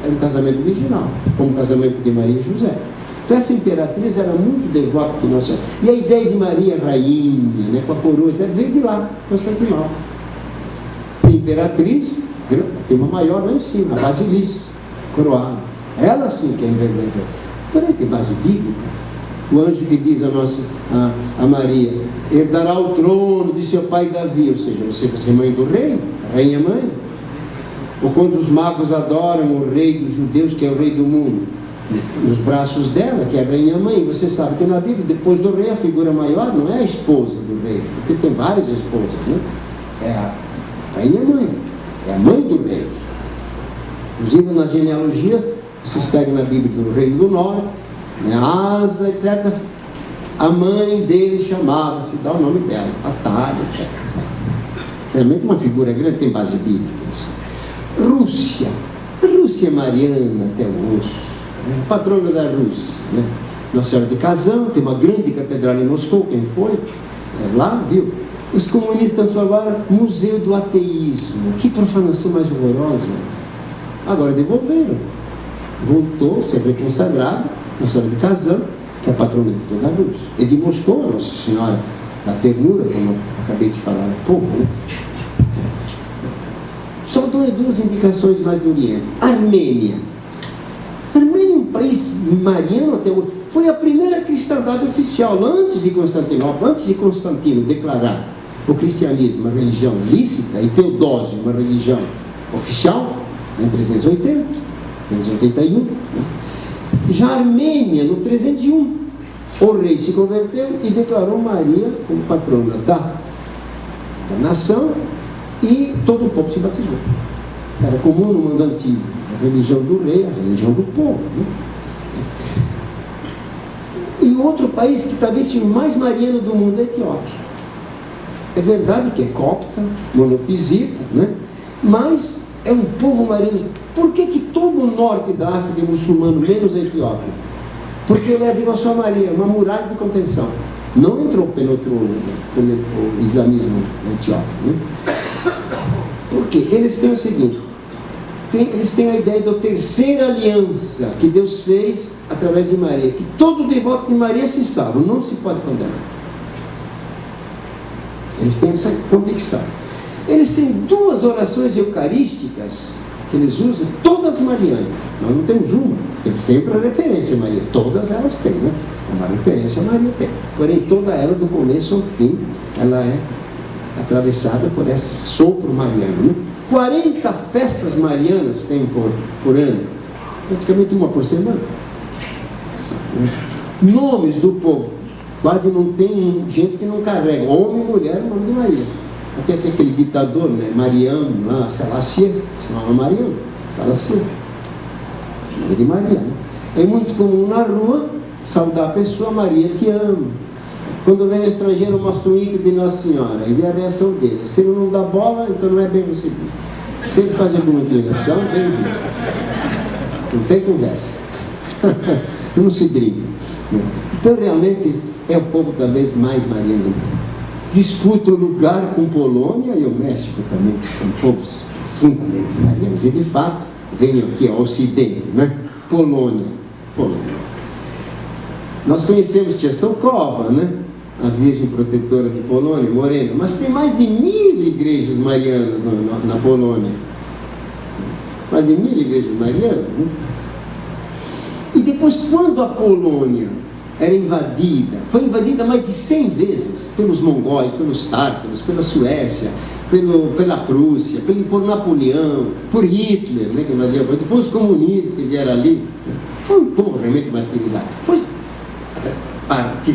É um casamento virginal, como o casamento de Maria e José. Então, essa imperatriz era muito devota de Nossa Senhora. E a ideia de Maria rainha, né, com a coroa, etc., veio de lá, Constantinopla. A imperatriz, tem uma maior lá em cima, a Basilice, coroada. Ela sim que é envergonhada. Porém, tem base bíblica. O anjo que diz a Maria: herdará o trono de seu pai Davi, ou seja, você vai ser mãe do rei, a rainha mãe. Ou quando os magos adoram o rei dos judeus, que é o rei do mundo, nos braços dela, que é a rainha mãe. Você sabe que na Bíblia, depois do rei, a figura maior não é a esposa do rei, porque tem várias esposas, né? É a rainha mãe, é a mãe do rei. Inclusive na genealogia, vocês pegam na Bíblia do Reino do Norte, né, Asa, etc. A mãe dele chamava-se, dá o nome dela, Atalha, etc. Realmente uma figura grande, tem base bíblica. Rússia mariana até hoje, né? Patrona da Rússia, né? Nossa Senhora de Kazan, tem uma grande catedral em Moscou, quem foi? Lá, viu? Os comunistas transformaram Museu do Ateísmo. Que profanação mais horrorosa. Agora devolveram. Voltou, se reconsagrado, Nossa Senhora de Kazan, que é a patrona de toda a Rússia. E de Moscou, a Nossa Senhora da Ternura, como eu acabei de falar há pouco, né? Só dou 2 indicações mais do Oriente. Armênia. Armênia é um país mariano até hoje. Foi a primeira cristandade oficial, antes de Constantinopla, antes de Constantino declarar o cristianismo uma religião lícita, e Teodósio uma religião oficial, em 381. Já a Armênia, no 301, o rei se converteu e declarou Maria como patrona da nação, e todo o povo se batizou. Era comum no mundo antigo a religião do rei, a religião do povo, né? E outro país que talvez seja o mais mariano do mundo é a Etiópia. É verdade que é copta, monofisita, né? Mas é um povo mariano. Por que todo o norte da África é muçulmano, menos a Etiópia? Porque ele é de Nossa Maria, uma muralha de contenção. Não penetrou o islamismo na Etiópia, né? Porque eles têm o seguinte: eles têm a ideia da terceira aliança que Deus fez através de Maria, que todo devoto de Maria se salva, não se pode condenar. Eles têm essa convicção. Eles têm 2 orações eucarísticas que eles usam todas fontes marianas. Nós não temos uma, temos sempre a referência a Maria. Todas elas têm, né? Uma referência a Maria tem. Porém, toda ela, do começo ao fim, ela é atravessada por esse sopro mariano, né? 40 festas marianas tem por ano, praticamente uma por semana. Nomes do povo, quase não tem gente que não carrega, homem e mulher, o nome de Maria. Até aquele ditador, né? Mariano, lá, Salacier, se chamava Mariano, Salacier, nome de Maria, né? É muito comum na rua saudar a pessoa: Maria, te amo. Quando vem um estrangeiro, mostra um ícone de Nossa Senhora e vê a reação dele. Se ele não dá bola, então não é bem recebido. Se ele faz alguma inclinação, bem-vindo. Não tem conversa. Não se briga. Então, realmente, é o povo talvez mais mariano. Disputa o lugar com Polônia e o México também, que são povos profundamente marianos. E, de fato, venham aqui ao Ocidente, né? Polônia. Nós conhecemos Częstochowa, né? A Virgem Protetora de Polônia, Morena, mas tem mais de 1000 igrejas marianas na Polônia. Mais de 1000 igrejas marianas, né? E depois, quando a Polônia era invadida, foi invadida mais de 100 vezes pelos mongóis, pelos tártaros, pela Suécia, pela Prússia, por Napoleão, por Hitler, né, que invadiu a Polônia, depois os comunistas que vieram ali. Foi um povo realmente martirizado. Depois,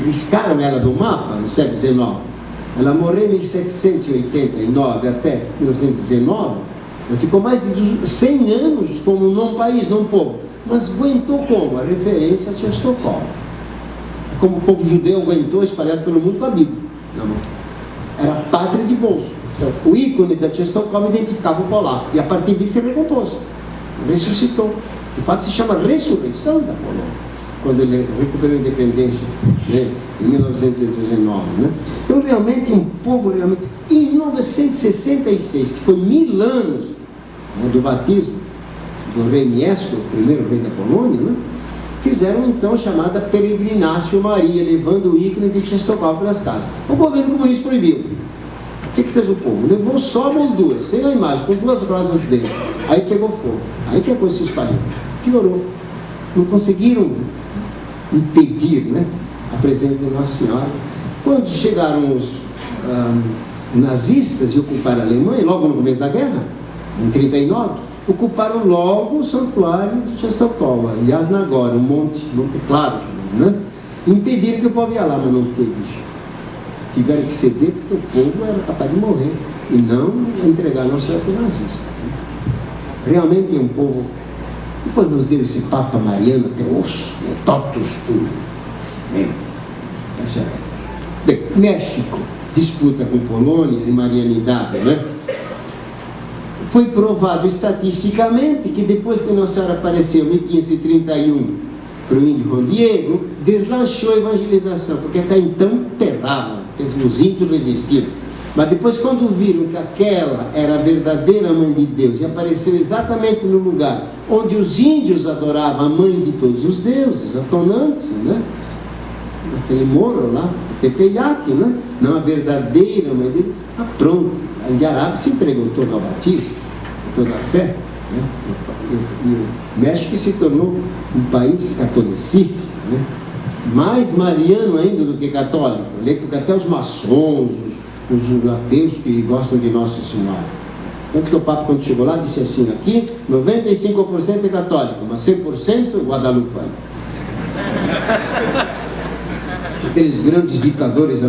riscaram ela do mapa no século XIX. Ela morreu em 1789 até 1919. Ela ficou mais de 100 anos como não país, não povo. Mas aguentou como? A referência a Częstochowa. Como o povo judeu aguentou, espalhado pelo mundo, com a Bíblia na mão. Era pátria de bolso. Então, o ícone da Częstochowa identificava o polaco. E a partir disso ele recompôs. Ressuscitou. De fato, se chama ressurreição da Polônia, quando ele recuperou a independência, né, em 1919. Né? Então, realmente, um povo realmente... Em 1966, que foi 1000 anos, né, do batismo do rei Mieszko, o primeiro rei da Polônia, né, fizeram então a chamada Peregrinácio Maria, levando o ícone de Częstochowa pelas casas. O governo comunista proibiu. O que fez o povo? Levou só a moldura, sem a imagem, com 2 rosas dentro. Aí pegou fogo. Aí que a coisa se espalhou. Piorou. Não conseguiram impedir, né, a presença de Nossa Senhora. Quando chegaram os nazistas e ocuparam a Alemanha, logo no começo da guerra, em 1939, ocuparam logo o santuário de Częstochowa, Jasnagora, Monte Claro, né? Impediram que o povo ia lá, mas não teve jeito. Tiveram que ceder porque o povo era capaz de morrer e não entregar Nossa Senhora para os nazistas. Né? Realmente é um povo. Depois nos deu esse Papa Mariano até osso, né? Totus tudo. Bem, México disputa com Polônia em marianidade, né? Foi provado estatisticamente que depois que Nossa Senhora apareceu em 1531 para o índio Juan Diego, deslanchou a evangelização, porque até então terravam, os índios resistiram. Mas depois, quando viram que aquela era a verdadeira mãe de Deus e apareceu exatamente no lugar onde os índios adoravam a mãe de todos os deuses, a Tonantzi, né? Aquele moro lá, Tepeyac, né? Não a verdadeira mãe de Deus. Pronto, a Indiarada se entregou toda ao batismo, toda a fé, né? E o México se tornou um país catolicíssimo, né? Mais mariano ainda do que católico, porque até os maçons, os ateus que gostam de Nossa Senhora. Tanto que o Papa, quando chegou lá, disse assim: aqui 95% é católico, mas 100% guadalupano. Aqueles grandes ditadores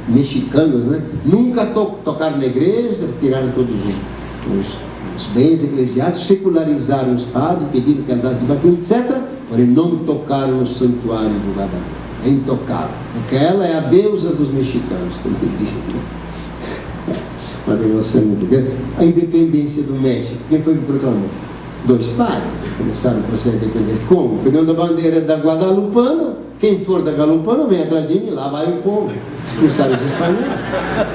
mexicanos, né, nunca tocaram na igreja, tiraram todos os bens eclesiásticos, secularizaram os padres, pediram que andasse de batismo, etc. Porém, não tocaram no santuário do Guadalupe. É intocável, porque ela é a deusa dos mexicanos, como ele disse. Uma devoção muito grande. A independência do México, quem foi que proclamou? 2 padres começaram o processo de independência. Como? Pegando a bandeira da Guadalupana, quem for da Guadalupana vem atrás de mim, lá vai o povo. Expulsaram os espanhóis.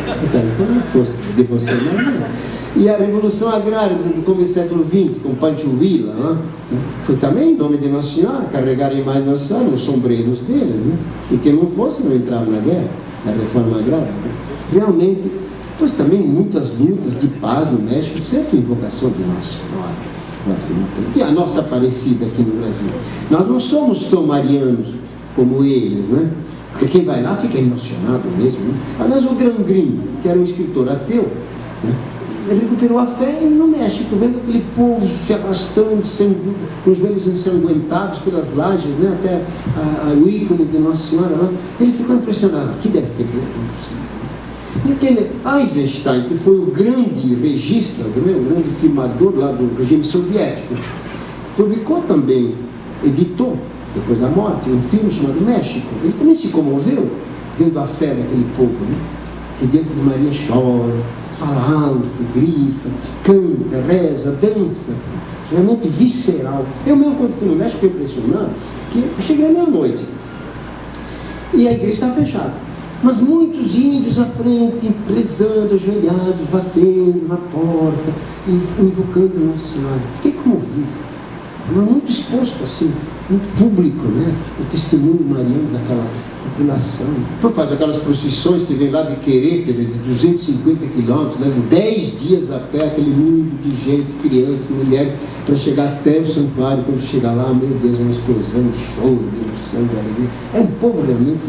Expulsaram os espanhóis, força de devoção mariana. E a Revolução Agrária do começo do século XX, com Pancho Villa, né? Foi também em nome de Nossa Senhora, carregar a imagem de Nossa Senhora nos sombreiros deles, né? E quem não fosse não entrava na guerra, na reforma agrária. Né? Realmente, depois também muitas lutas de paz no México, sempre invocação de Nossa Senhora. E a nossa Aparecida aqui no Brasil. Nós não somos tão marianos como eles, né? Porque quem vai lá fica emocionado mesmo, né? Aliás, o Gran-Grim, que era um escritor ateu, né? Ele recuperou a fé e no México, vendo aquele povo se arrastando, com os joelhos ensanguentados pelas lajes, né? Até o ícone de Nossa Senhora lá. Ele ficou impressionado. Aqui deve ter Deus, não sei. E aquele Eisenstein, que foi o grande regista, o grande filmador lá do regime soviético, publicou também, editou, depois da morte, um filme chamado México. Ele também se comoveu, vendo a fé daquele povo, né? Que diante de Maria chora, fala alto, grita, canta, reza, dança, realmente visceral. Eu mesmo, quando fui no México, fiquei impressionado, que eu cheguei à meia-noite e a igreja estava fechada. Mas muitos índios à frente, rezando, ajoelhados, batendo na porta, e invocando Nossa Senhora. Fiquei comovido. Muito exposto assim, muito público, né? O testemunho mariano daquela população. Depois faz aquelas procissões que vem lá de Querétaro, de 250 quilômetros, levam 10 dias a pé, aquele mundo de gente, crianças, mulheres, para chegar até o santuário. Quando chegar lá, meu Deus, é uma explosão de choro, de emoção, de alegria. É um povo realmente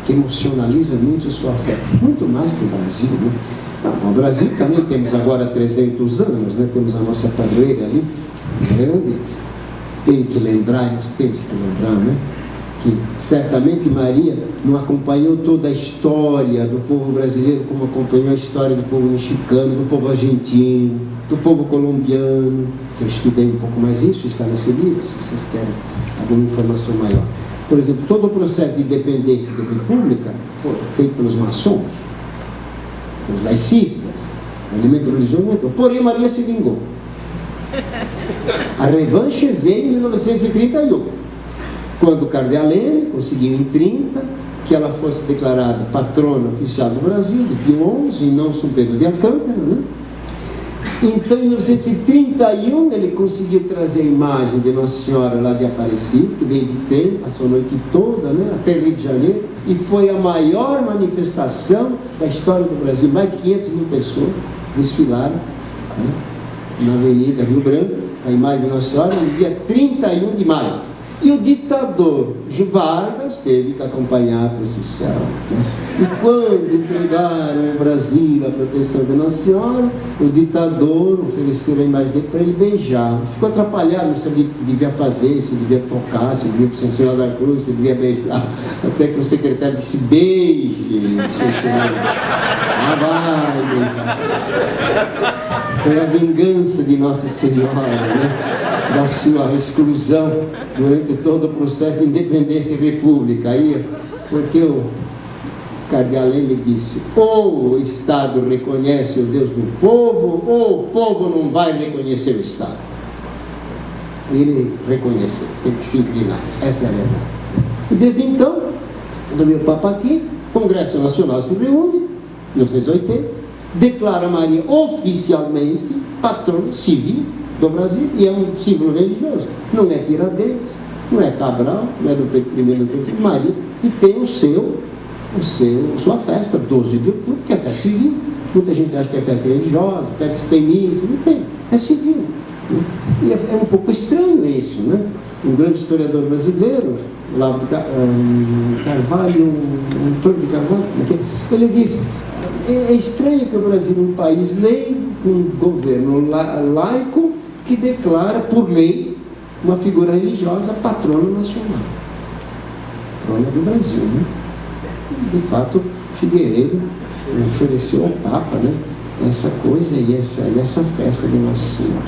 que emocionaliza muito a sua fé, muito mais que o Brasil, né? No Brasil também temos agora 300 anos, né? Temos a nossa padroeira ali, grande. Tem que lembrar, nós temos que lembrar, né? Que certamente Maria não acompanhou toda a história do povo brasileiro como acompanhou a história do povo mexicano, do povo argentino, do povo colombiano, que eu estudei um pouco mais isso, está nesse livro, se vocês querem alguma informação maior. Por exemplo, todo o processo de independência da República foi feito pelos maçons, pelos laicistas, o elemento religioso aumentou. Porém, Maria se vingou. A revanche veio em 1931, quando o cardeal Leme conseguiu em 30 que ela fosse declarada patrona oficial do Brasil, de Pio XI, e não São Pedro de Alcântara, né? Então, em 1931, ele conseguiu trazer a imagem de Nossa Senhora lá de Aparecida, que veio de trem, passou a noite toda, né, até Rio de Janeiro, e foi a maior manifestação da história do Brasil. Mais de 500 mil pessoas desfilaram, né, na Avenida Rio Branco, a imagem de Nossa Senhora, no dia 31 de maio. E o ditador Vargas teve que acompanhar a procissão, né? E quando entregaram o Brasil à proteção de Nossa Senhora, o ditador ofereceu a imagem dele para ele beijar. Ficou atrapalhado, não sabia o que devia fazer, se devia tocar, se devia ser Senhora da Cruz, se devia beijar. Até que o secretário disse: beije, seu senhor. Vai beijar. Foi a vingança de Nossa Senhora, né? Da sua exclusão durante todo o processo de independência e república. Aí, porque o cardeal Leme disse: ou o Estado reconhece o Deus do povo, ou o povo não vai reconhecer o Estado. Ele reconheceu, tem que se inclinar. Essa é a verdade. E desde então, do meu Papa aqui, o Congresso Nacional se reúne, em 1980, declara Maria oficialmente patrona civil do Brasil, e é um símbolo religioso. Não é Tiradentes, não é Cabral, não é do Pedro I, não é Maria, e tem sua festa, 12 de outubro, que é festa civil. Muita gente acha que é festa religiosa, pede se tem missa, não tem, é civil. Né? E é um pouco estranho isso, né? Um grande historiador brasileiro, Carvalho, Antônio de Carvalho, ele diz: é estranho que o Brasil é um país leigo, com um governo laico, que declara por lei uma figura religiosa patrona nacional, patrona do Brasil, né? De fato, Figueiredo ofereceu ao Papa, né, essa coisa e essa festa de Nossa Senhora.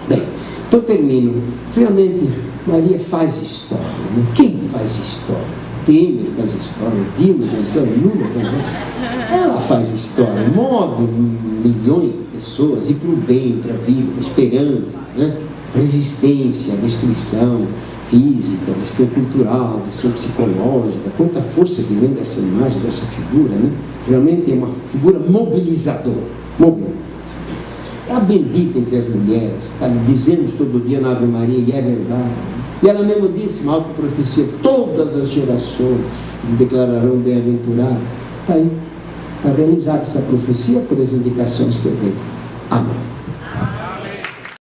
Bem, então termino. Realmente, Maria faz história, né? Quem faz história? Temer faz história, Dilma faz história, Lula faz história. Ela faz história, move milhões de pessoas, e para o bem, para a vida, para a esperança, né? Resistência, destruição física, destruição cultural, destruição psicológica. Quanta força que vem dessa imagem, dessa figura, né? Realmente é uma figura mobilizadora. É a bendita entre as mulheres, tá? Dizemos todo dia na Ave Maria, e é verdade. E ela mesmo disse, uma autoprofecia: todas as gerações me declararão bem-aventurado. Está aí, está realizada essa profecia por as indicações que eu dei. Amém.